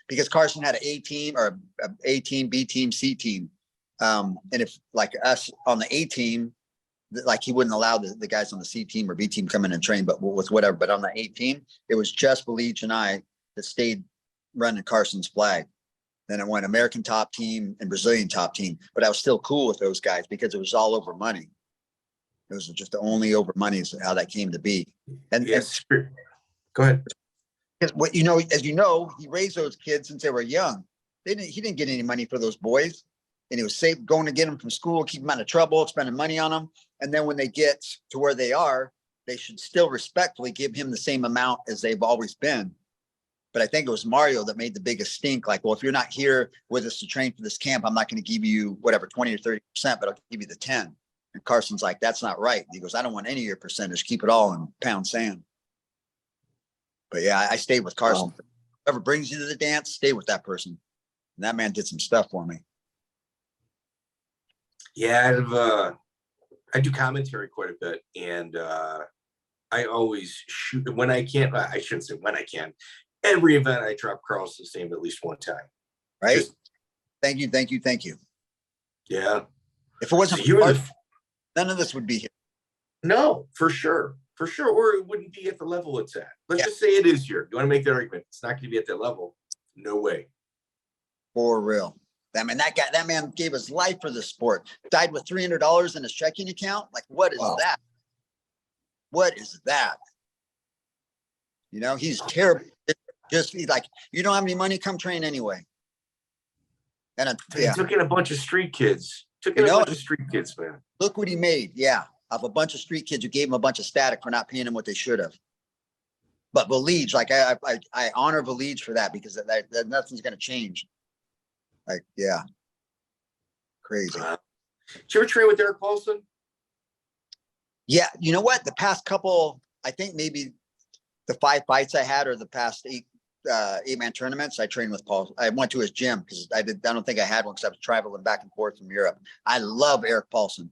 because Carson had an A team or A team, B team, C team. And if like us on the A team, like he wouldn't allow the guys on the C team or B team come in and train, but with whatever. But on the A team, it was just Valige and I that stayed running Carson's flag. Then it went American top team and Brazilian top team. But I was still cool with those guys because it was all over money. It was just the only over money is how that came to be. And yes, go ahead. What as you know, he raised those kids since they were young. He didn't get any money for those boys, and he was safe going to get them from school, keep them out of trouble, spending money on them. And then when they get to where they are, they should still respectfully give him the same amount as they've always been. But I think it was Mario that made the biggest stink. Like, well, if you're not here with us to train for this camp, I'm not going to give you whatever 20 or 30%, but I'll give you the 10. And Carson's like, that's not right. He goes, I don't want any of your percentage. Keep it all in pound sand. But yeah, I stayed with Carson. Wow. Whoever brings you to the dance, stay with that person. And that man did some stuff for me. Yeah, I do commentary quite a bit, and I always shoot when I can. I shouldn't say when I can. Every event I drop Carlson's name at least one time. Right. Thank you. Yeah. If it wasn't for Carson, none of this would be here. No, for sure. Or it wouldn't be at the level it's at. Let's just say it is here. You want to make that argument? It's not going to be at that level. No way. For real. That man gave his life for the sport. Died with $300 in his checking account. Like, what is that? what is that? You know, he's terrible. He's like, you don't have any money, come train anyway. And He took in a bunch of street kids. Man. Look what he made. Yeah. Of a bunch of street kids who gave him a bunch of static for not paying him what they should have. But Valij, like I honor Valij for that, because that nothing's going to change. Like, yeah. Crazy. Did you ever train with Eric Paulson? Yeah. You know what? The past couple, I think maybe the 5 fights I had, or the past 8-man tournaments, I trained with Paul. I went to his gym because I don't think I had one, because I was traveling back and forth from Europe. I love Eric Paulson.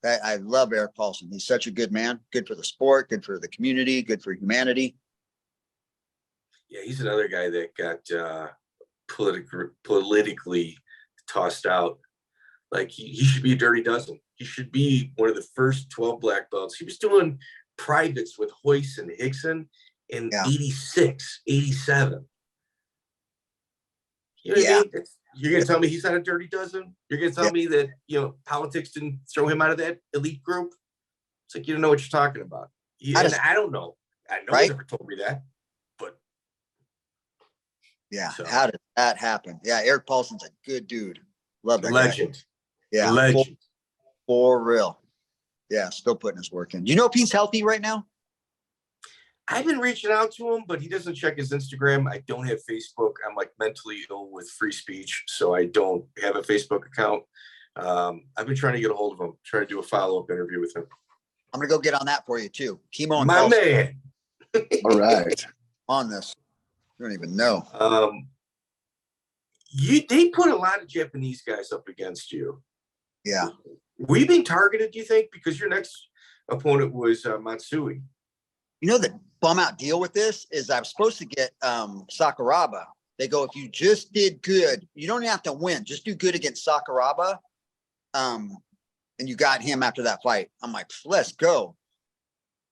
I love Eric Paulson. He's such a good man. Good for the sport, good for the community, good for humanity. Yeah, he's another guy that got politically tossed out. Like he should be a dirty dozen. He should be one of the first 12 black belts. He was doing privates with Hoyce and Hickson in 86, 87. You know what I mean? You're going to tell me he's not a dirty dozen? You're going to tell me that, you know, politics didn't throw him out of that elite group? It's like, you don't know what you're talking about. I don't know. I know he never told me that, but. Yeah. So. How did that happen? Yeah. Eric Paulson's a good dude. Love that legend. Guy. Yeah. Legend. For real. Yeah. Still putting his work in. Do you know if he's healthy right now? I've been reaching out to him, but he doesn't check his Instagram. I don't have Facebook. I'm like mentally ill with free speech, so I don't have a Facebook account. I've been trying to get a hold of him, trying to do a follow-up interview with him. I'm going to go get on that for you too. Kimo and my man. All right. On this. You don't even know. They put a lot of Japanese guys up against you. Yeah. Were you being targeted, do you think? Because your next opponent was Matsui. You know, the bum out deal with this is I was supposed to get Sakuraba. They go, if you just did good, you don't have to win. Just do good against Sakuraba. And you got him after that fight. I'm like, let's go.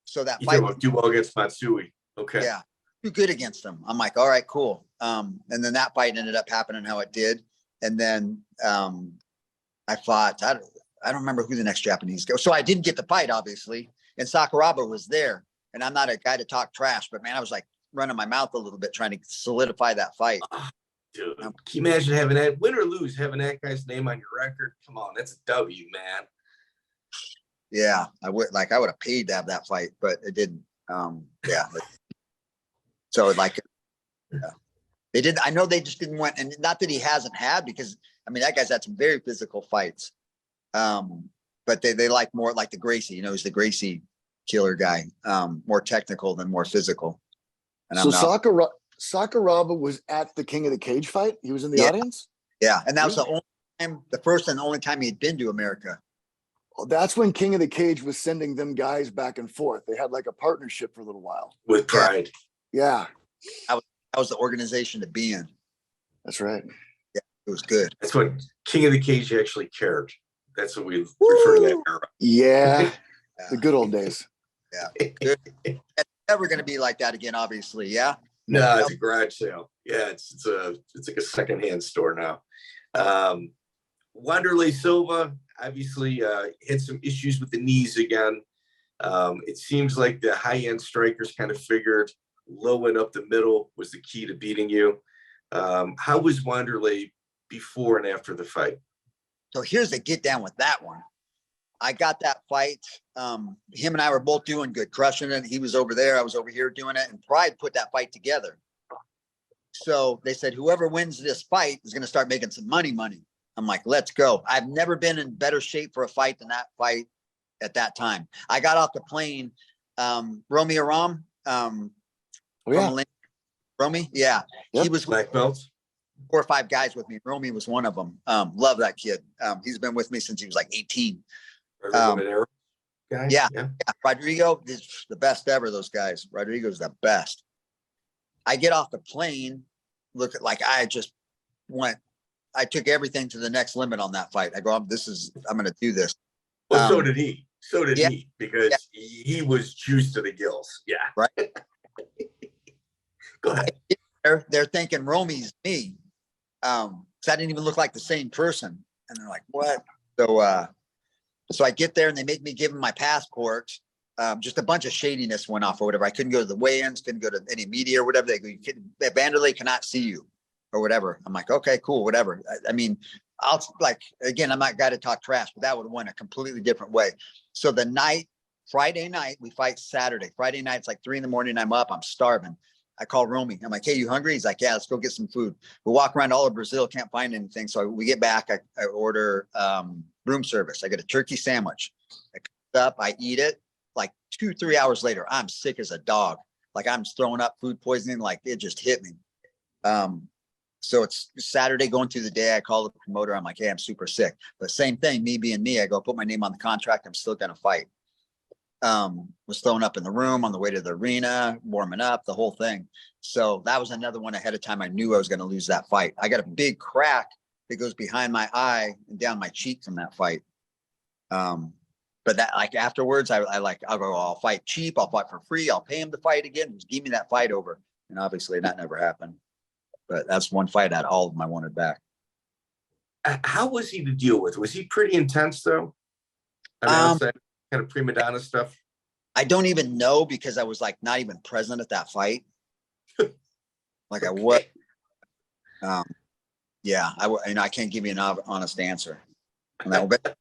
So that fight. Do well against Matsui. Okay. Yeah. Do good against him. I'm like, all right, cool. And then that fight ended up happening how it did. And then I fought, I don't remember who the next Japanese guy. So I didn't get the fight, obviously. And Sakuraba was there. And I'm not a guy to talk trash, but man, I was like running my mouth a little bit trying to solidify that fight. Dude, can you imagine having that, win or lose, having that guy's name on your record? Come on, that's a W, man. Yeah, I would have paid to have that fight, but it didn't. Yeah. So like, they did. I know they just didn't want, and not that he hasn't had, because I mean that guy's had some very physical fights. But they like more like the Gracie. You know, he's the Gracie killer guy, more technical than more physical. And so Sakuraba was at the King of the Cage fight. He was in the audience. Yeah, and that was the first and only time he had been to America. Well, that's when King of the Cage was sending them guys back and forth. They had like a partnership for a little while with Pride. Yeah, that was the organization to be in. That's right. Yeah, it was good. That's what King of the Cage actually cared. That's what we refer to that era. Yeah, the good old days. Yeah, good. It's never going to be like that again, obviously. Yeah. No, it's a garage sale. Yeah, it's like a secondhand store now. Wanderlei Silva obviously had some issues with the knees again. It seems like the high-end strikers kind of figured low and up the middle was the key to beating you. How was Wanderlei before and after the fight? So here's the get down with that one. I got that fight. Him and I were both doing good, crushing it. He was over there. I was over here doing it. And Pride put that fight together. So they said, whoever wins this fight is going to start making some money. I'm like, let's go. I've never been in better shape for a fight than that fight at that time. I got off the plane. Romy Aram. Romy. Yeah. Yep. He was black belts. 4 or 5 guys with me. Romy was one of them. Love that kid. He's been with me since he was like 18. Yeah. Rodrigo is the best ever. Those guys. Rodrigo's the best. I get off the plane. Look at I took everything to the next limit on that fight. I go, I'm going to do this. Well, so did he. He, because he was juiced to the gills. Yeah. Right. Go ahead. They're thinking Romy's me. So I didn't even look like the same person. And they're like, what? So I get there and they make me give them my passport. just a bunch of shadiness went off or whatever. I couldn't go to the weigh-ins, couldn't go to any media or whatever. They go, Wanderlei cannot see you or whatever. I'm like, okay, cool, whatever. I mean, I'll like, again, I'm not a guy to talk trash, but that would have went a completely different way. So Friday night, we fight Saturday. Friday night, it's like 3 a.m. I'm up, I'm starving. I call Romy. I'm like, hey, you hungry? He's like, yeah, let's go get some food. We walk around all of Brazil, can't find anything. So we get back, I order room service. I get a turkey sandwich. I cook it up, I eat it. Like 2-3 hours later, I'm sick as a dog. Like I'm throwing up, food poisoning. Like it just hit me. So it's Saturday going through the day. I call the promoter. I'm like, hey, I'm super sick. But same thing, me being me, I go put my name on the contract. I'm still going to fight. Was thrown up in the room on the way to the arena, warming up, the whole thing. So that was another one ahead of time. I knew I was going to lose that fight. I got a big crack that goes behind my eye and down my cheek from that fight. But that, like, afterwards, I'll go, I'll fight cheap. I'll fight for free. I'll pay him to fight again. Just give me that fight over. And obviously that never happened. But that's one fight I had all of them I wanted back. How was he to deal with? Was he pretty intense though? I mean, outside kind of prima donna stuff. I don't even know because I was like not even present at that fight. Like okay. I was. Yeah, I can't give you an honest answer. But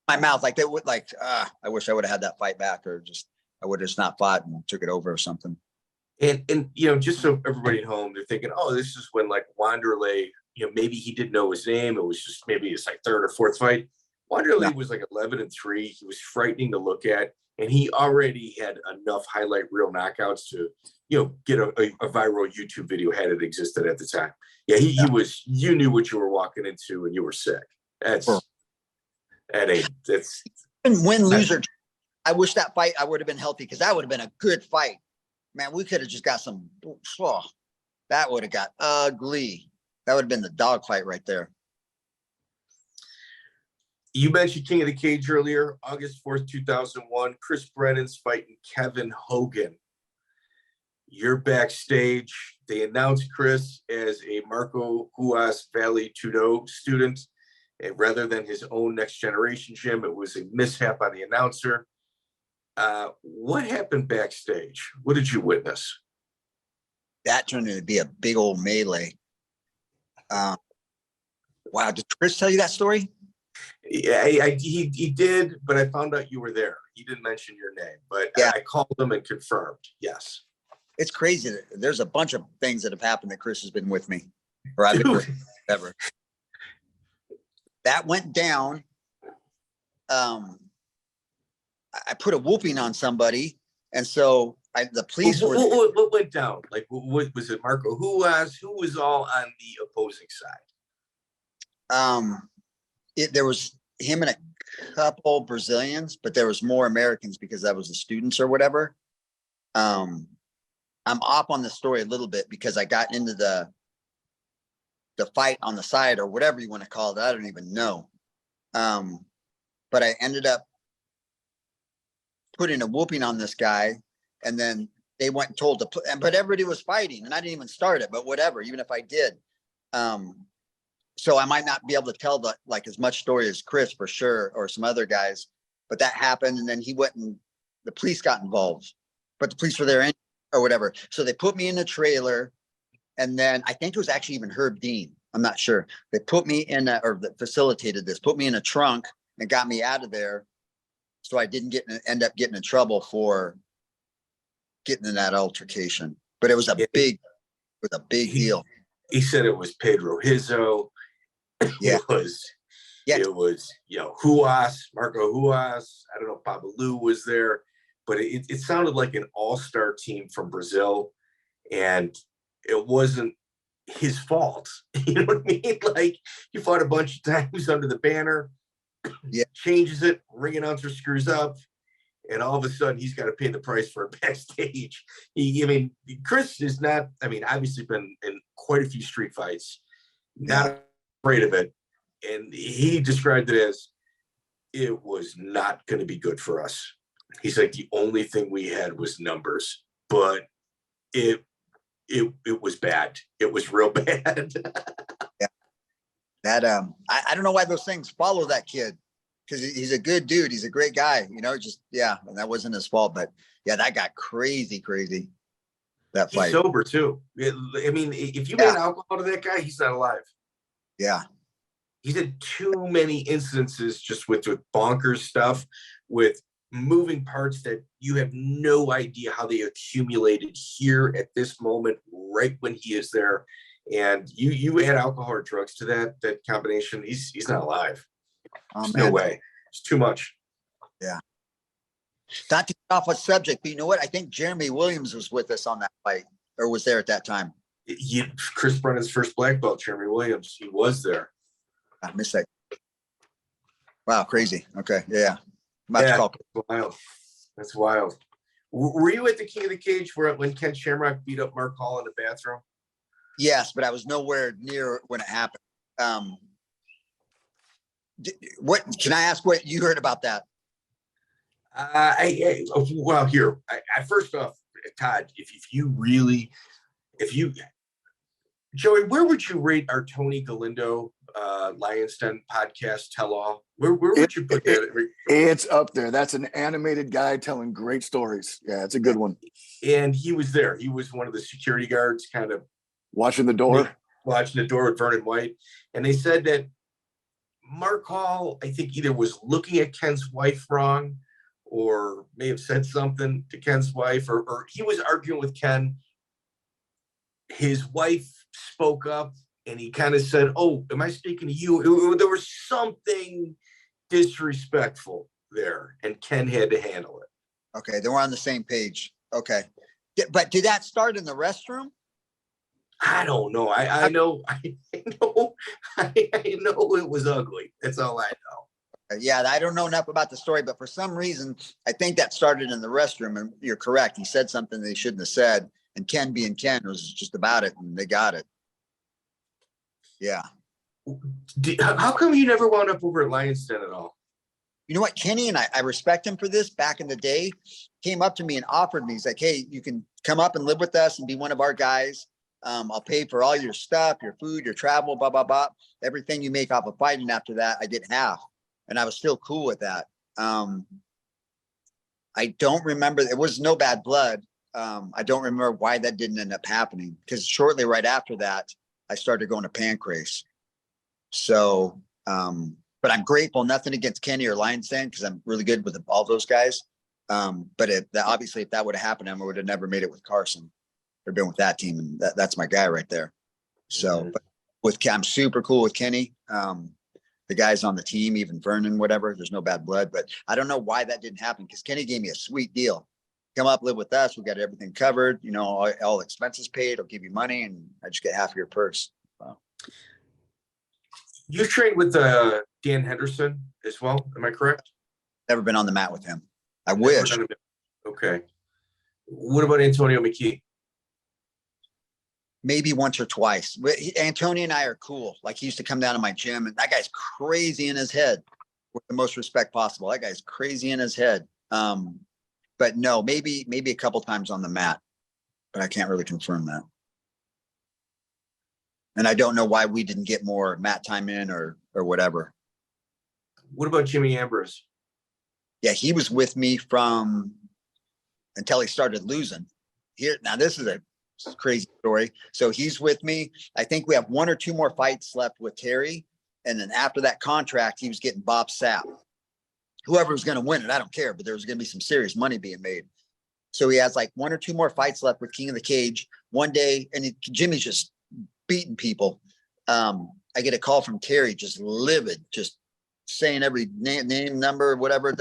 my mouth, like they would, like I wish I would have had that fight back, or just I would have just not fought and took it over or something. And just so everybody at home, they're thinking, oh, this is when like Wanderlei, maybe he didn't know his name. It was just maybe it's like 3rd or 4th fight. Wanderlei was like 11-3. He was frightening to look at, and he already had enough highlight reel knockouts to, get a viral YouTube video had it existed at the time. Yeah, he was. You knew what you were walking into, and you were sick. That's win, loser. I wish that fight I would have been healthy because that would have been a good fight. Man, we could have just got some. Oh, that would have got ugly. That would have been the dog fight right there. You mentioned King of the Cage earlier, August 4th, 2001. Chris Brennan's fighting Kevin Hogan. You're backstage. They announced Chris as a Marco Huas Valley Tudo student. And rather than his own next generation gym, it was a mishap on the announcer. What happened backstage? What did you witness? That turned out to be a big old melee. Wow, did Chris tell you that story? Yeah, he did, but I found out you were there. He didn't mention your name, but yeah. I called him and confirmed. Yes. It's crazy. There's a bunch of things that have happened that Chris has been with me, or I've been with ever. That went down. I put a whooping on somebody, and so the police were. What went down? Like, what was it? Marco? Who was all on the opposing side? There was him and a couple Brazilians, but there was more Americans because that was the students or whatever. I'm off on the story a little bit because I got into the fight on the side or whatever you want to call it. I don't even know. But I ended up putting a whooping on this guy, and then they went and told but everybody was fighting and I didn't even start it, but whatever, even if I did. So I might not be able to tell as much story as Chris for sure, or some other guys, but that happened. And then he went and the police got involved, but the police were there or whatever. So they put me in a trailer. And then I think it was actually even Herb Dean. I'm not sure. They put me in facilitated this, put me in a trunk and got me out of there. So I didn't end up getting in trouble for getting in that altercation, but it was a big deal. He said it was Pedro Hizzo. Yeah. It was, Huas, Marco Huas. I don't know if Babalu was there, but it sounded like an all-star team from Brazil, and it wasn't his fault. You know what I mean? Like, he fought a bunch of times under the banner, changes it, ring announcer screws up, and all of a sudden he's got to pay the price for it backstage. Chris is not, obviously been in quite a few street fights, not afraid of it. And he described it as, it was not going to be good for us. He's like, the only thing we had was numbers, but it was bad. It was real bad. Yeah. That, I don't know why those things follow that kid. because he's a good dude. He's a great guy, you know, just, yeah. And that wasn't his fault, but yeah, that got crazy, that He's fight. sober too. I mean, if you Yeah. add alcohol to that guy, he's not alive. Yeah. He's had too many instances just with bonkers stuff, with moving parts that you have no idea how they accumulated here at this moment, right when he is there. And you add alcohol or drugs to that combination, he's not alive. There's no way. It's too much. Yeah. Not to get off a subject, but you know what? I think Jeremy Williams was with us on that fight, or was there at that time. Chris Brennan's first black belt, Jeremy Williams, he was there. I missed that. Wow, crazy. Okay, yeah. That's wild. That's wild. Were you at the King of the Cage when Ken Shamrock beat up Mark Hall in the bathroom? Yes, but I was nowhere near when it happened. What can I ask? What you heard about that? Here. First off, Todd, if you, Joey, where would you rate our Tony Galindo Lions Den podcast tell all? Where would you put that? It's up there. That's an animated guy telling great stories. Yeah, it's a good one. And he was there. He was one of the security guards, kind of watching the door with Vernon White. And they said that Mark Hall, I think, either was looking at Ken's wife wrong, or may have said something to Ken's wife, or he was arguing with Ken. His wife spoke up and he kind of said, "Oh, am I speaking to you?" There was something disrespectful there, and Ken had to handle it. Okay, then we're on the same page. Okay. But did that start in the restroom? I don't know. I know it was ugly. That's all I know. Yeah, I don't know enough about the story, but for some reason, I think that started in the restroom, and you're correct. He said something they shouldn't have said, and Ken being Ken was just about it, and they got it. Yeah. How come you never wound up over at Lions Den at all? You know what, Kenny, and I respect him for this, back in the day, came up to me and offered me, he's like, "Hey, you can come up and live with us and be one of our guys. I'll pay for all your stuff, your food, your travel, blah, blah, blah. Everything you make off of fighting." After that, I did half. And I was still cool with that. I don't remember. It was no bad blood. I don't remember why that didn't end up happening, because shortly right after that, I started going to Pancrase. So, but I'm grateful. Nothing against Kenny or Lions Den, because I'm really good with all those guys. But obviously, if that would have happened, I would have never made it with Carson or been with that team. And that's my guy right there. So, but I'm super cool with Kenny. The guys on the team, even Vernon, whatever, there's no bad blood, but I don't know why that didn't happen, because Kenny gave me a sweet deal. Come up, live with us. We got everything covered, you know, all expenses paid. I'll give you money and I just get half of your purse. Wow. You trained with Dan Henderson as well. Am I correct? Never been on the mat with him. I wish. Okay. What about Antonio McKee? Maybe once or twice. But Antonio and I are cool. Like, he used to come down to my gym, and that guy's crazy in his head, with the most respect possible. That guy's crazy in his head. But no, maybe a couple times on the mat, but I can't really confirm that. And I don't know why we didn't get more mat time in or whatever. What about Jimmy Ambrose? Yeah, he was with me until he started losing. Now this is a crazy story. So he's with me. I think we have one or two more fights left with Terry. And then after that contract, he was getting Bob Sapp. Whoever was going to win it, I don't care, but there was going to be some serious money being made. So he has like one or two more fights left with King of the Cage one day. And Jimmy's just beating people. I get a call from Terry, just livid, just saying every name, number, whatever,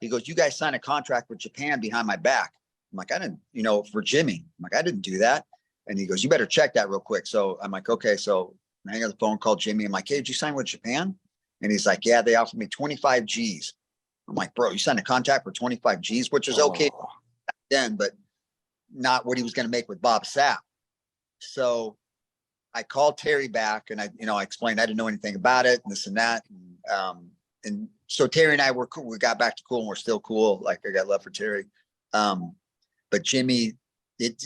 He goes, "You guys signed a contract with Japan behind my back." I'm like, "I didn't, for Jimmy." I'm like, "I didn't do that." And he goes, "You better check that real quick." So I'm like, "Okay." So I hang up the phone, call Jimmy. I'm like, "Hey, did you sign with Japan?" And he's like, "Yeah, they offered me 25 G's. I'm like, "Bro, you signed a contract for 25 G's, which is okay back then, but not what he was going to make with Bob Sapp." So I called Terry back, and I explained I didn't know anything about it, and this and that. And so Terry and I were cool. We got back to cool, and we're still cool. Like, I got love for Terry. But Jimmy,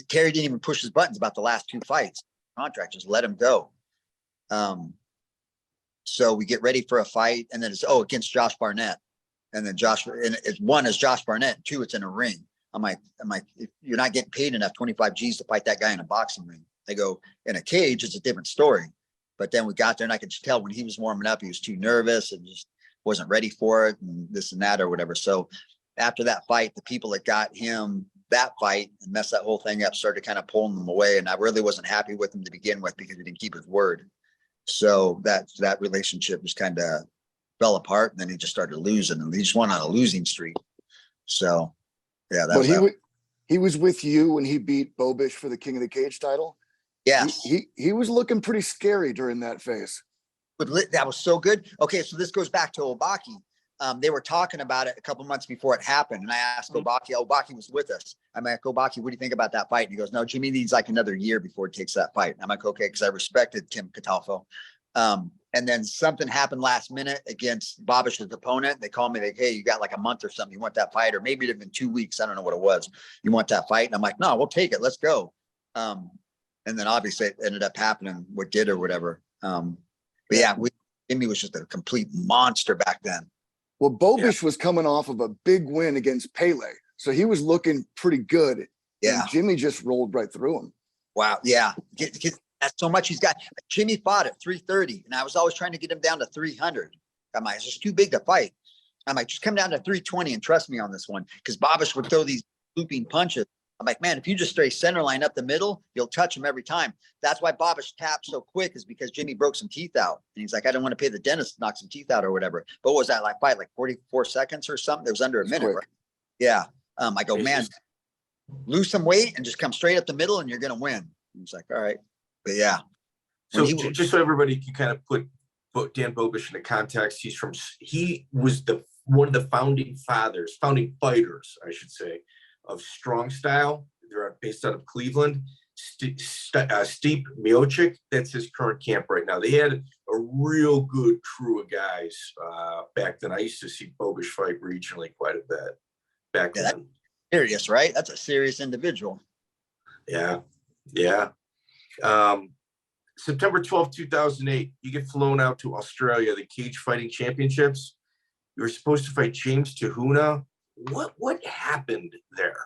Terry didn't even push his buttons about the last two fights. Contract, just let him go. So we get ready for a fight, and then it's against Josh Barnett, and then one is Josh Barnett, two it's in a ring. I'm like, if you're not getting paid enough, 25 G's to fight that guy in a boxing ring. They go, in a cage, it's a different story. But then we got there, and I could just tell when he was warming up, he was too nervous and just wasn't ready for it, and this and that or whatever. So after that fight, the people that got him that fight and messed that whole thing up started kind of pulling them away, and I really wasn't happy with him to begin with because he didn't keep his word. So that relationship just kind of fell apart, and then he just started losing, and he just went on a losing streak. So, yeah, he was with you when he beat Bobish for the King of the Cage title. Yes, he was looking pretty scary during that phase. But that was so good. Okay, so this goes back to Obaki. They were talking about it a couple months before it happened, and I asked Obaki. Obaki was with us. I'm like, Obaki, what do you think about that fight? And he goes, no, Jimmy needs like another year before he takes that fight. And I'm like, okay, because I respected Tim Catalfo. And then something happened last minute against Babish's opponent. They called me like, hey, you got like a month or something. You want that fight? Or maybe it had been 2 weeks. I don't know what it was. You want that fight? And I'm like, no, we'll take it. Let's go. And then obviously it ended up happening what did or whatever. But yeah, Jimmy was just a complete monster back then. Well, Bobish was coming off of a big win against Pele. So he was looking pretty good. Yeah. And Jimmy just rolled right through him. Wow. Yeah. That's so much he's got. Jimmy fought at 330, and I was always trying to get him down to 300. I'm like, it's just too big to fight. I'm like, just come down to 320 and trust me on this one. Because Babish would throw these looping punches. I'm like, man, if you just stay center line up the middle, you'll touch him every time. That's why Babish tapped so quick, is because Jimmy broke some teeth out. And he's like, I don't want to pay the dentist to knock some teeth out or whatever. But what was that like fight? Like 44 seconds or something? It was under a minute, right? Yeah. I go, man, lose some weight and just come straight up the middle and you're going to win. He's like, all right. But yeah. So just so everybody can kind of put Dan Bobish into context, he was one of the founding fighters, I should say, of Strong Style. They're based out of Cleveland. Steve Miocic, that's his current camp right now. They had a real good crew of guys back then. I used to see Bobish fight regionally quite a bit back then. That's serious, right? That's a serious individual. Yeah. September 12th, 2008, you get flown out to Australia, the Cage Fighting Championships. You were supposed to fight James Tahuna. What happened there?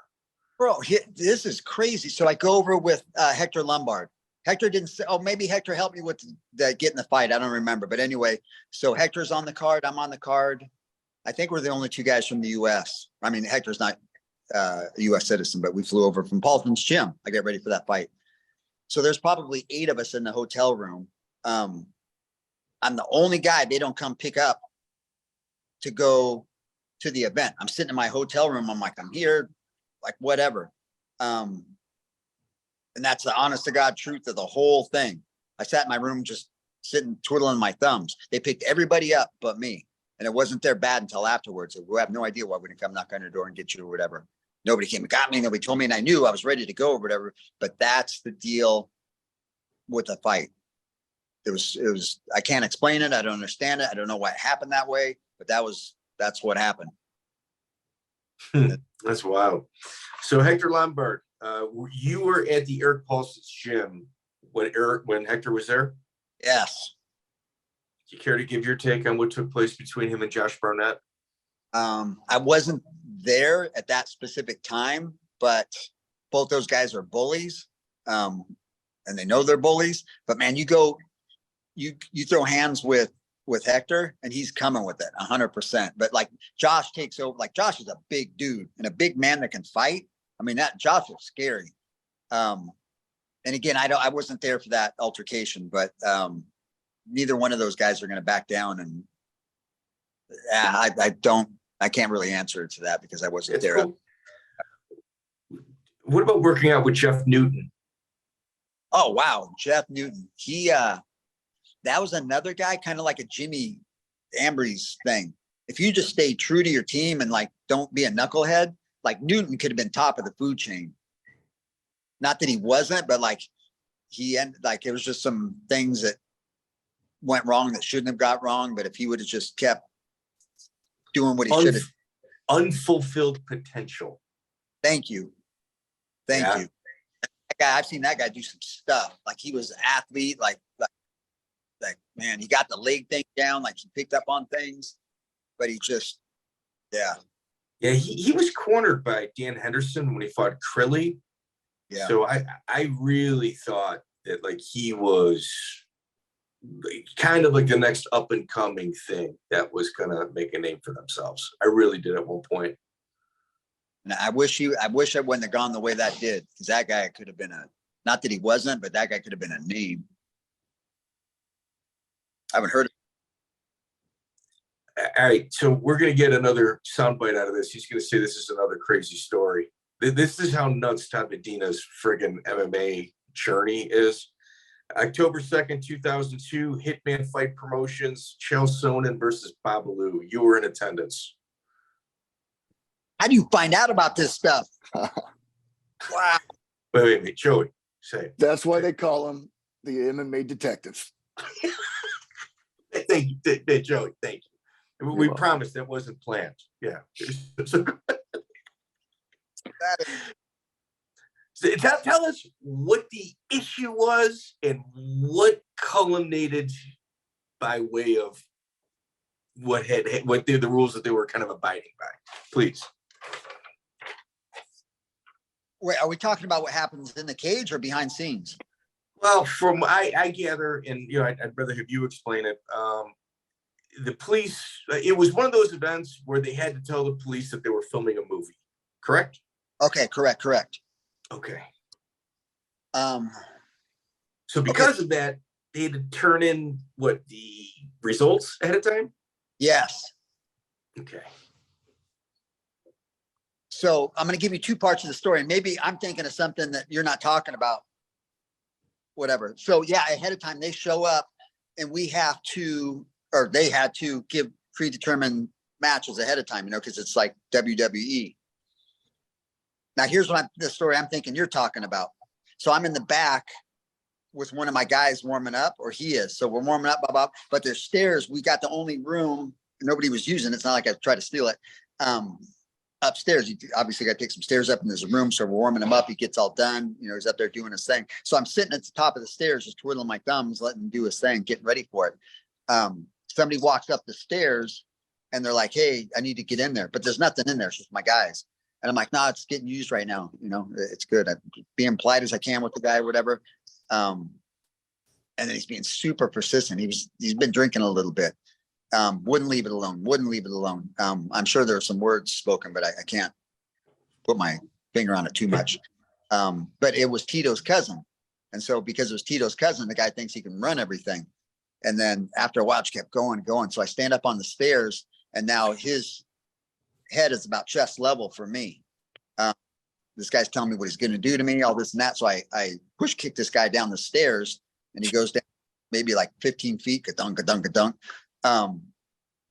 Bro, this is crazy. So I go over with Hector Lombard. Hector didn't say, maybe Hector helped me with getting the fight. I don't remember. But anyway, so Hector's on the card. I'm on the card. I think we're the only two guys from the U.S. I mean, Hector's not a U.S. citizen, but we flew over from Paulson's gym. I get ready for that fight. So there's probably 8 of us in the hotel room. I'm the only guy they don't come pick up to go to the event. I'm sitting in my hotel room. I'm like, I'm here, like whatever. And that's the honest to God truth of the whole thing. I sat in my room just sitting, twiddling my thumbs. They picked everybody up but me. And it wasn't their bad until afterwards. We have no idea why we didn't come knock on your door and get you or whatever. Nobody came and got me. Nobody told me, and I knew I was ready to go or whatever. But that's the deal with the fight. It was, I can't explain it. I don't understand it. I don't know why it happened that way, but that's what happened. That's wild. So Hector Lombard, you were at the Eric Paulson's gym when Hector was there? Yes. Do you care to give your take on what took place between him and Josh Barnett? I wasn't there at that specific time, but both those guys are bullies. And they know they're bullies, but man, you throw hands with Hector and he's coming with it 100%. But like Josh takes over, like Josh is a big dude and a big man that can fight. I mean, that Josh was scary. And again, I wasn't there for that altercation, but neither one of those guys are going to back down. And I can't really answer to that because I wasn't there. Cool. What about working out with Jeff Newton? Oh, wow. Jeff Newton. That was another guy, kind of like a Jimmy Ambry's thing. If you just stay true to your team and like, don't be a knucklehead, like Newton could have been top of the food chain. Not that he wasn't, but like it was just some things that went wrong that shouldn't have got wrong. But if he would have just kept doing what he should have. Unfulfilled potential. Thank you. Thank you. That guy, I've seen that guy do some stuff. Like he was an athlete, like like, man, he got the leg thing down, like he picked up on things, but he just, yeah. Yeah, he was cornered by Dan Henderson when he fought Crilly. Yeah. So I really thought that like he was kind of like the next up and coming thing that was gonna make a name for themselves. I really did at one point. And I wish I wouldn't have gone the way that did, because that guy could have been not that he wasn't, but that guy could have been a name. I haven't heard. All right, so we're gonna get another soundbite out of this. He's gonna say this is another crazy story. This is how nuts Todd Medina's friggin' MMA journey is. October 2nd, 2002, Hitman Fight Promotions, Sonnen versus Babalu. You were in attendance. How do you find out about this stuff? Wow. Wait, Joey, say it. That's why they call him the MMA Detective. Thank you, Joey. Thank you. We welcome. promised that wasn't planned. Yeah. So tell us what the issue was and what culminated by way of what the rules that they were kind of abiding by. Please. Wait, are we talking about what happens in the cage or behind scenes? Well, from I gather, and I'd rather have you explain it. The police, it was one of those events where they had to tell the police that they were filming a movie, correct? Okay, correct. Okay. So because of that, they had to turn in the results ahead of time? Yes. Okay. So I'm going to give you two parts of the story, and maybe I'm thinking of something that you're not talking about. Whatever. So yeah, ahead of time they show up, and they had to give predetermined matches ahead of time, because it's like WWE. Now here's the story I'm thinking you're talking about. So I'm in the back with one of my guys warming up, or he is. So we're warming up, but there's stairs. We got the only room nobody was using. It's not like I tried to steal it. Upstairs, you obviously got to take some stairs up, and there's a room. So we're warming him up. He gets all done. He's up there doing his thing. So I'm sitting at the top of the stairs, just twiddling my thumbs, letting him do his thing, getting ready for it. Somebody walks up the stairs, and they're like, "Hey, I need to get in there," but there's nothing in there. It's just my guys. And I'm like, "No, it's getting used right now. It's good. I'm being polite as I can with the guy or whatever." And then he's being super persistent. He's been drinking a little bit. Wouldn't leave it alone. I'm sure there are some words spoken, but I can't put my finger on it too much. But it was Tito's cousin. And so because it was Tito's cousin, the guy thinks he can run everything. And then after a while, it kept going. So I stand up on the stairs, and now his head is about chest level for me. This guy's telling me what he's going to do to me, all this and that. So I push kick this guy down the stairs, and he goes down maybe like 15 feet, ka-dunk, ka-dunk, ka-dunk.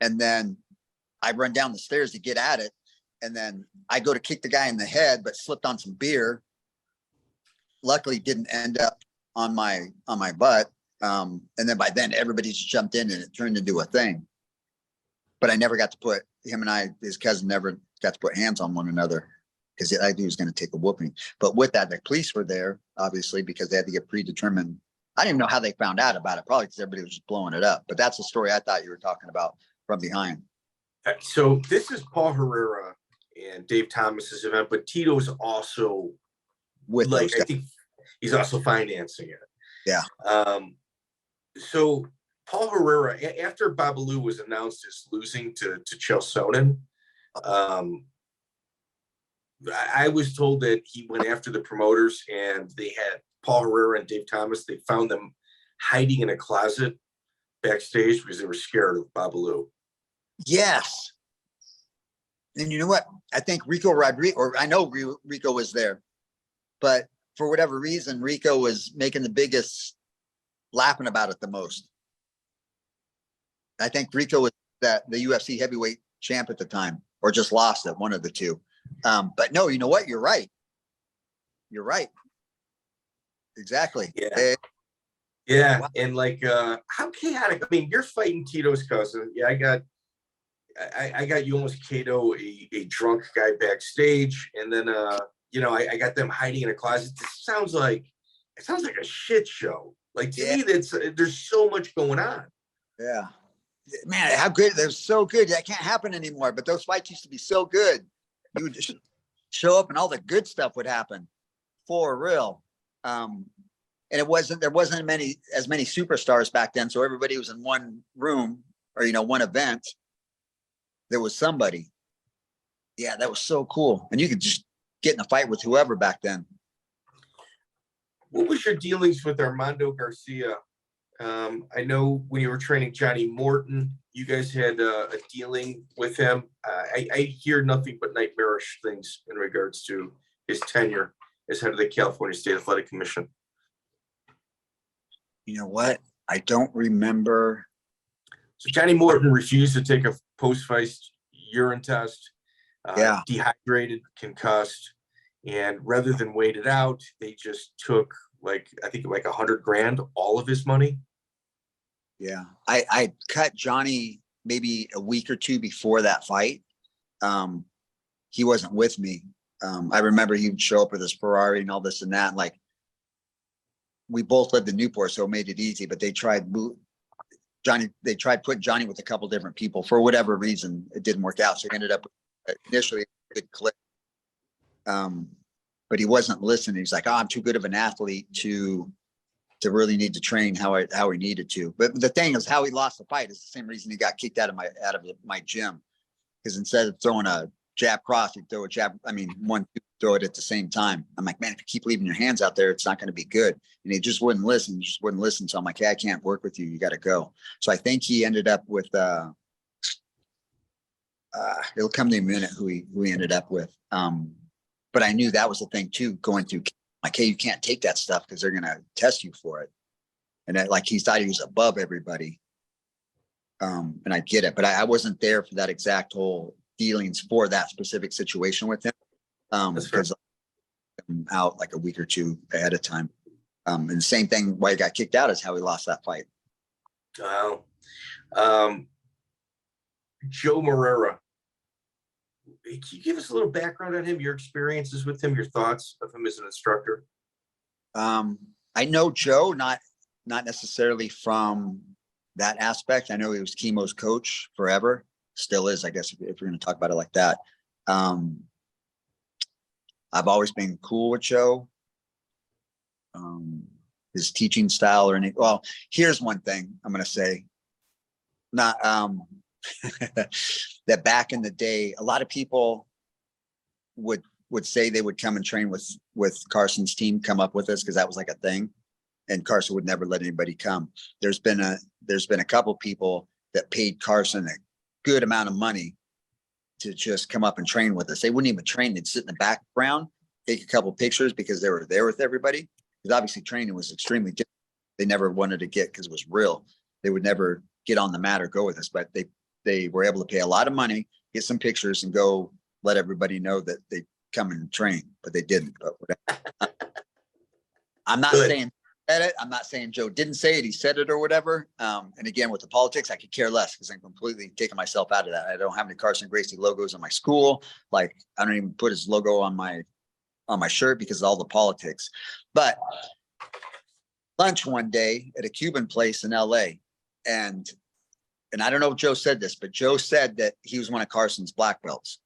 And then I run down the stairs to get at it. And then I go to kick the guy in the head, but slipped on some beer. Luckily didn't end up on my butt. And then by then everybody's jumped in, and it turned into a thing. But I never got to put his cousin never got to put hands on one another, because I knew he was going to take a whooping. But with that, the police were there, obviously, because they had to get predetermined. I didn't even know how they found out about it, probably because everybody was just blowing it up. But that's the story I thought you were talking about from behind. So this is Paul Herrera and Dave Thomas's event, but Tito's also With I think he's also financing it. Yeah. So Paul Herrera, after Babalu was announced as losing to Chael Sonnen, I was told that he went after the promoters, and they had Paul Herrera and Dave Thomas. They found them hiding in a closet backstage because they were scared of Babalu. Yes. And you know what? I think Rico Rodriguez, or I know Rico was there, but for whatever reason, Rico was making the biggest, laughing about it the most. I think Rico was the UFC heavyweight champ at the time, or just lost it, one of the two. But no, you know what? You're right. Exactly. Yeah. Yeah. Wow. And how chaotic. I mean, you're fighting Tito's cousin. Yeah, I got you almost KO a drunk guy backstage. And then I got them hiding in a closet. It sounds like a shit show. Like to me, there's so much going on. Yeah. Man, how good. They're so good. That can't happen anymore. But those fights used to be so good. You would just show up and all the good stuff would happen for real. And there wasn't as many superstars back then. So everybody was in one room or, one event. There was somebody. Yeah, that was so cool. And you could just get in a fight with whoever back then. What was your dealings with Armando Garcia? I know when you were training Johnny Morton, you guys had a dealing with him. I hear nothing but nightmarish things in regards to his tenure as head of the California State Athletic Commission. You know what? I don't remember. So Johnny Morton refused to take a post-fight urine test. Dehydrated, concussed, and rather than wait it out, they just took I think $100,000, all of his money. Yeah, I cut Johnny maybe a week or two before that fight. He wasn't with me. I remember he would show up with his Ferrari and all this and that. And we both lived in Newport, so it made it easy. But they tried putting Johnny with a couple different people for whatever reason. It didn't work out, so he ended up with initially a good clip. But he wasn't listening. He's like, "Oh, I'm too good of an athlete to really need to train how he needed to." But the thing is, how he lost the fight is the same reason he got kicked out of my gym. Because instead of throwing a jab cross, he'd throw a jab. I mean, 1, 2, throw it at the same time. I'm like, man, if you keep leaving your hands out there, it's not going to be good. And he just wouldn't listen. So I'm like, hey, I can't work with you. You got to go. So I think he ended up with. It'll come to me in a minute who he ended up with. But I knew that was the thing too, going through like, hey, you can't take that stuff because they're going to test you for it. And he thought he was above everybody. And I get it, but I wasn't there for that exact whole dealings for that specific situation with him. Because I'm out like a week or two ahead of time. And the same thing, why he got kicked out is how he lost that fight. Wow. Joe Moreira. Can you give us a little background on him, your experiences with him, your thoughts of him as an instructor? I know Joe, not necessarily from that aspect. I know he was Kimo's coach forever, still is, I guess, if you're going to talk about it like that. I've always been cool with Joe. His teaching style or anything. Well, here's one thing I'm going to say. Not that back in the day, a lot of people would say they would come and train with Carson's team, come up with us because that was like a thing, and Carson would never let anybody come. There's been a couple people that paid Carson a good amount of money to just come up and train with us. They wouldn't even train; they'd sit in the background, take a couple pictures because they were there with everybody. Because obviously training was extremely different. They never wanted to get because it was real. They would never get on the mat or go with us, but they were able to pay a lot of money, get some pictures, and go let everybody know that they come and train, but they didn't. But whatever. I'm not saying said it. I'm not saying Joe didn't say it. He said it or whatever. And again, with the politics, I could care less because I'm completely taking myself out of that. I don't have any Carlson Gracie logos on my school. Like I don't even put his logo on my shirt because of all the politics. But lunch one day at a Cuban place in LA, and I don't know if Joe said this, but Joe said that he was one of Carson's black belts.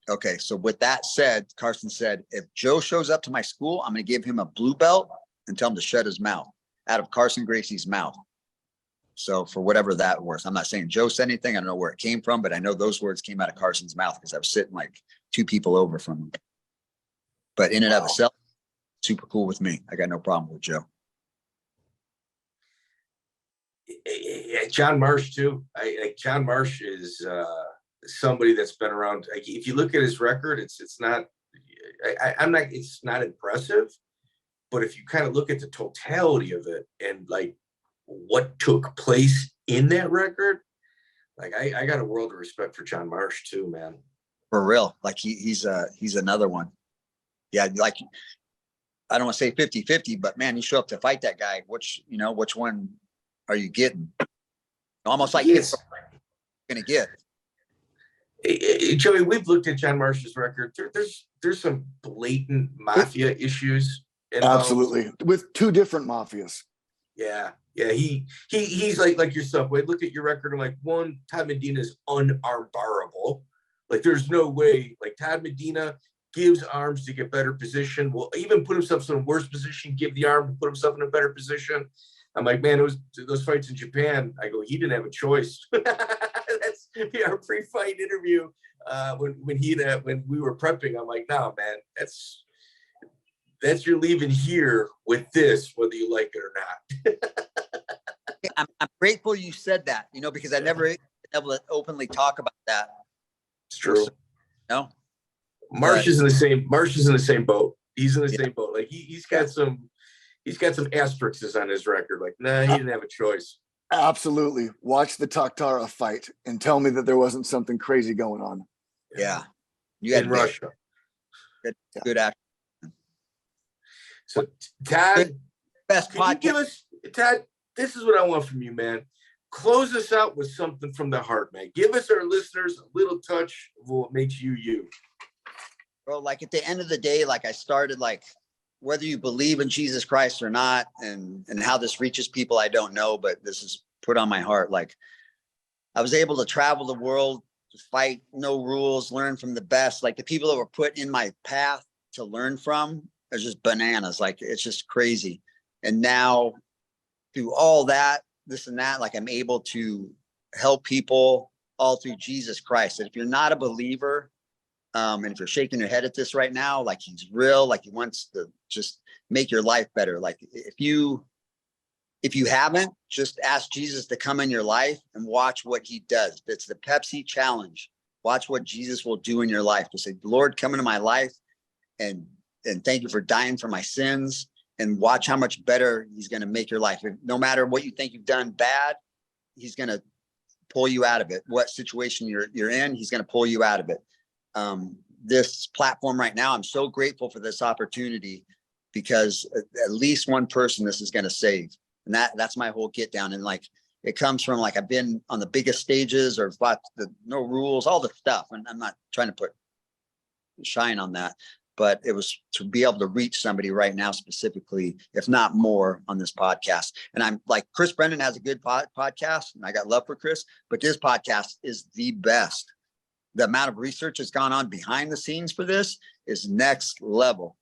Okay, so with that said, Carson said, if Joe shows up to my school, I'm going to give him a blue belt and tell him to shut his mouth, out of Carlson Gracie's mouth. So for whatever that was, I'm not saying Joe said anything. I don't know where it came from, but I know those words came out of Carson's mouth because I was sitting like 2 people over from him. But in and of itself, super cool with me. I got no problem with Joe. John Marsh too. John Marsh is somebody that's been around. If you look at his record, it's not impressive. But if you kind of look at the totality of it and like what took place in that record, like I got a world of respect for John Marsh too, man. For real. Like he's another one. Yeah, like I don't want to say 50-50, but man, you show up to fight that guy. Which one are you getting? Almost like you're gonna get. Joey, we've looked at John Marsh's record. There's some blatant mafia issues involved. Absolutely, with 2 different mafias. Yeah. He's like yourself. Wait, look at your record. I'm like, one, Todd Medina is unarmbarable. Like, there's no way. Like, Todd Medina gives arms to get better position. Will even put himself in a worse position, give the arm to put himself in a better position. I'm like, man, those fights in Japan. I go, he didn't have a choice. That's our pre-fight interview. When we were prepping, I'm like, no, man, that's you're leaving here with this, whether you like it or not. I'm grateful you said that, because I never been able to openly talk about that. It's true. No. Marsh is in the same boat. He's in the same boat. Like he's got some asterisks on his record. Like, nah, he didn't have a choice. Absolutely. Watch the Taktara fight and tell me that there wasn't something crazy going on. Yeah. You had in Russia. Good action. So Todd, best can you give us, Todd, this is what I want from you, man. Close us out with something from the heart, man. Give us, our listeners, a little touch of what makes you, you. Bro, like at the end of the day, like I started, like whether you believe in Jesus Christ or not, and how this reaches people, I don't know, but this is put on my heart. Like I was able to travel the world, fight, no rules, learn from the best. Like the people that were put in my path to learn from are just bananas. Like it's just crazy. And now through all that, this and that, like I'm able to help people all through Jesus Christ. And if you're not a believer, and if you're shaking your head at this right now, like he's real, like he wants to just make your life better. Like if you haven't, just ask Jesus to come in your life and watch what he does. It's the Pepsi challenge. Watch what Jesus will do in your life. To say, Lord, come into my life and thank you for dying for my sins, and watch how much better he's going to make your life. No matter what you think you've done bad, he's going to pull you out of it. What situation you're in, he's going to pull you out of it. This platform right now, I'm so grateful for this opportunity, because at least one person this is going to save. And that's my whole get down. And like, it comes from like, I've been on the biggest stages or fought the no rules, all the stuff. And I'm not trying to put shine on that, but it was to be able to reach somebody right now, specifically, if not more, on this podcast. And I'm like, Chris Brennan has a good podcast, and I got love for Chris, but this podcast is the best. The amount of research that's gone on behind the scenes for this is next level.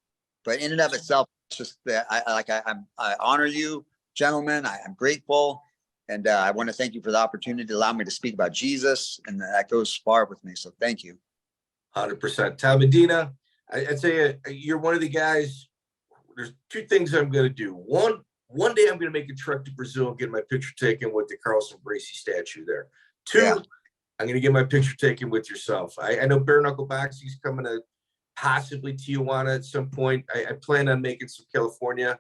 But in and of itself, it's just that I honor you, gentlemen. I'm grateful. And I want to thank you for the opportunity to allow me to speak about Jesus. And that goes far with me. So thank you. 100%. Todd Medina, I'd say you're one of the guys. There's two things I'm going to do. One day I'm going to make a trip to Brazil and get my picture taken with the Carlson Gracie statue there. Two, yeah. I'm going to get my picture taken with yourself. I know bare knuckle boxing is coming to possibly Tijuana at some point. I plan on making some California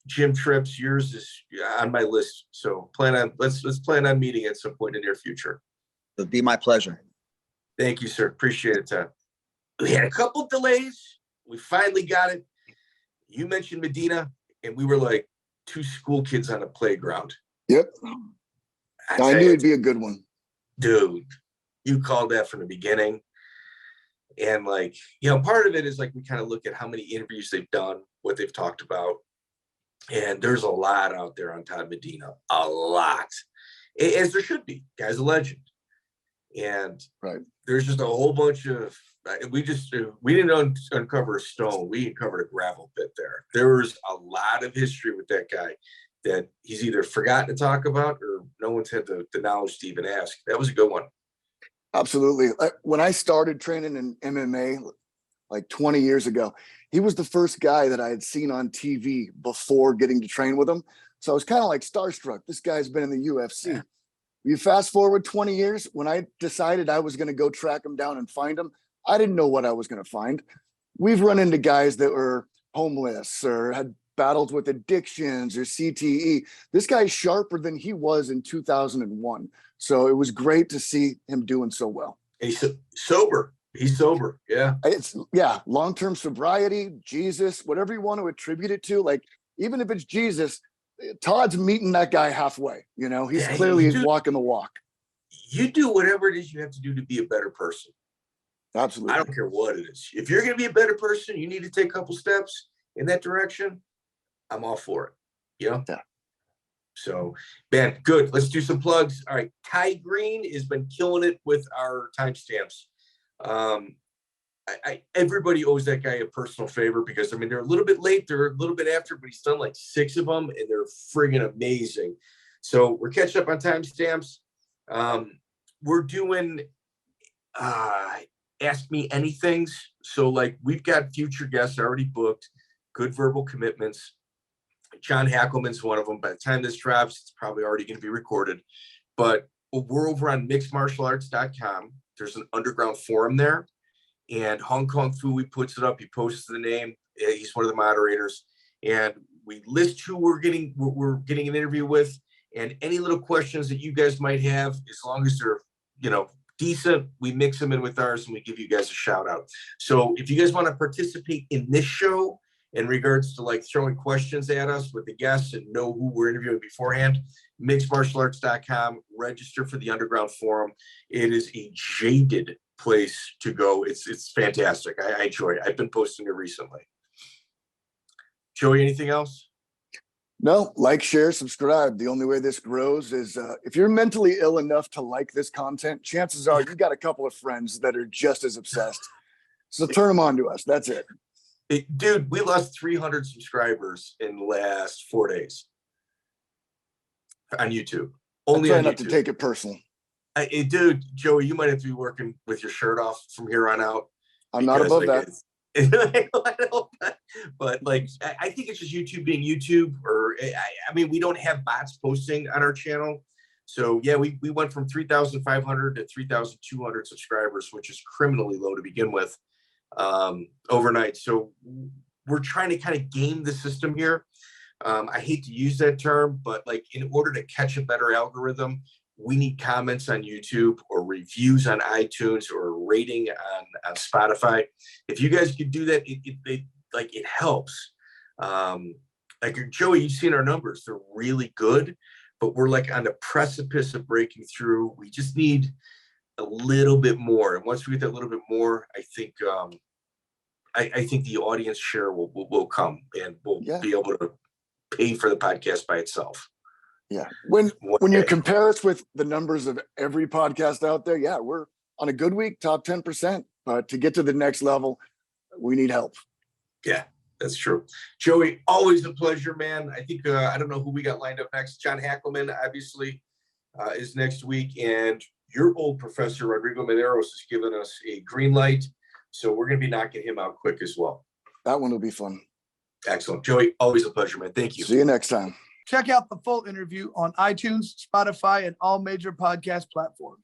gym trips. Yours is on my list. So let's plan on meeting at some point in the near future. It'll be my pleasure. Thank you, sir. Appreciate it, Todd. We had a couple delays. We finally got it. You mentioned Medina, and we were like two school kids on a playground. Yep. I knew it'd be a good one. Dude, you called that from the beginning. And like, part of it is like, we kind of look at how many interviews they've done, what they've talked about. And there's a lot out there on Todd Medina, a lot, as there should be. Guy's a legend. And right. There's just a whole bunch of, we didn't uncover a stone. We uncovered a gravel pit there. There was a lot of history with that guy that he's either forgotten to talk about or no one's had the knowledge to even ask. That was a good one. Absolutely. When I started training in MMA like 20 years ago, he was the first guy that I had seen on TV before getting to train with him. So I was kind of like starstruck. This guy's been in the UFC. Yeah. You fast forward 20 years, when I decided I was going to go track him down and find him, I didn't know what I was going to find. We've run into guys that were homeless or had battled with addictions or CTE. This guy's sharper than he was in 2001. So it was great to see him doing so well. He's sober. He's sober. Yeah. Long-term sobriety, Jesus, whatever you want to attribute it to. Like, even if it's Jesus, Todd's meeting that guy halfway. He's clearly walking the walk. You do whatever it is you have to do to be a better person. Absolutely. I don't care what it is. If you're going to be a better person, you need to take a couple steps in that direction. I'm all for it. Yeah. So, man, good. Let's do some plugs. All right. Ty Green has been killing it with our timestamps. Everybody owes that guy a personal favor because, I mean, they're a little bit late. They're a little bit after, but he's done like 6 of them, and they're friggin' amazing. So we're catching up on timestamps. We're doing Ask Me Anythings. So, like, we've got future guests already booked, good verbal commitments. John Hackelman's one of them. By the time this drops, it's probably already going to be recorded. But we're over on mixedmartialarts.com. There's an underground forum there. And Hong Kong Fooey puts it up. He posts the name. He's one of the moderators. And we list who we're getting an interview with. And any little questions that you guys might have, as long as they're, decent, we mix them in with ours and we give you guys a shout out. So if you guys want to participate in this show in regards to like throwing questions at us with the guests and know who we're interviewing beforehand, mixedmartialarts.com, register for the underground forum. It is a jaded place to go. It's fantastic. I enjoy it. I've been posting it recently. Joey, anything else? No, like, share, subscribe. The only way this grows is if you're mentally ill enough to like this content, chances are you got a couple of friends that are just as obsessed. So turn them on to us. That's it. Dude, we lost 300 subscribers in the last 4 days on YouTube. Only try on not YouTube. to take it personal. Dude, Joey, you might have to be working with your shirt off from here on out. I'm not above that. But like, I think it's just YouTube being YouTube, or I mean, we don't have bots posting on our channel. So yeah, we went from 3,500 to 3,200 subscribers, which is criminally low to begin with, overnight. So we're trying to kind of game the system here. I hate to use that term, but like, in order to catch a better algorithm, we need comments on YouTube or reviews on iTunes or a rating on Spotify. If you guys could do that, it helps. Like Joey, you've seen our numbers. They're really good, but we're like on the precipice of breaking through. We just need a little bit more. And once we get that little bit more, I think the audience share will come and we'll be able to pay for the podcast by itself. Yeah. When you compare us with the numbers of every podcast out there, yeah, we're on a good week, top 10%. But to get to the next level, we need help. Yeah, that's true. Joey, always a pleasure, man. I think, I don't know who we got lined up next. John Hackelman, obviously, is next week. And your old professor, Rodrigo Medeiros, has given us a green light. So we're going to be knocking him out quick as well. That one will be fun. Excellent. Joey, always a pleasure, man. Thank you. See you next time. Check out the full interview on iTunes, Spotify, and all major podcast platforms.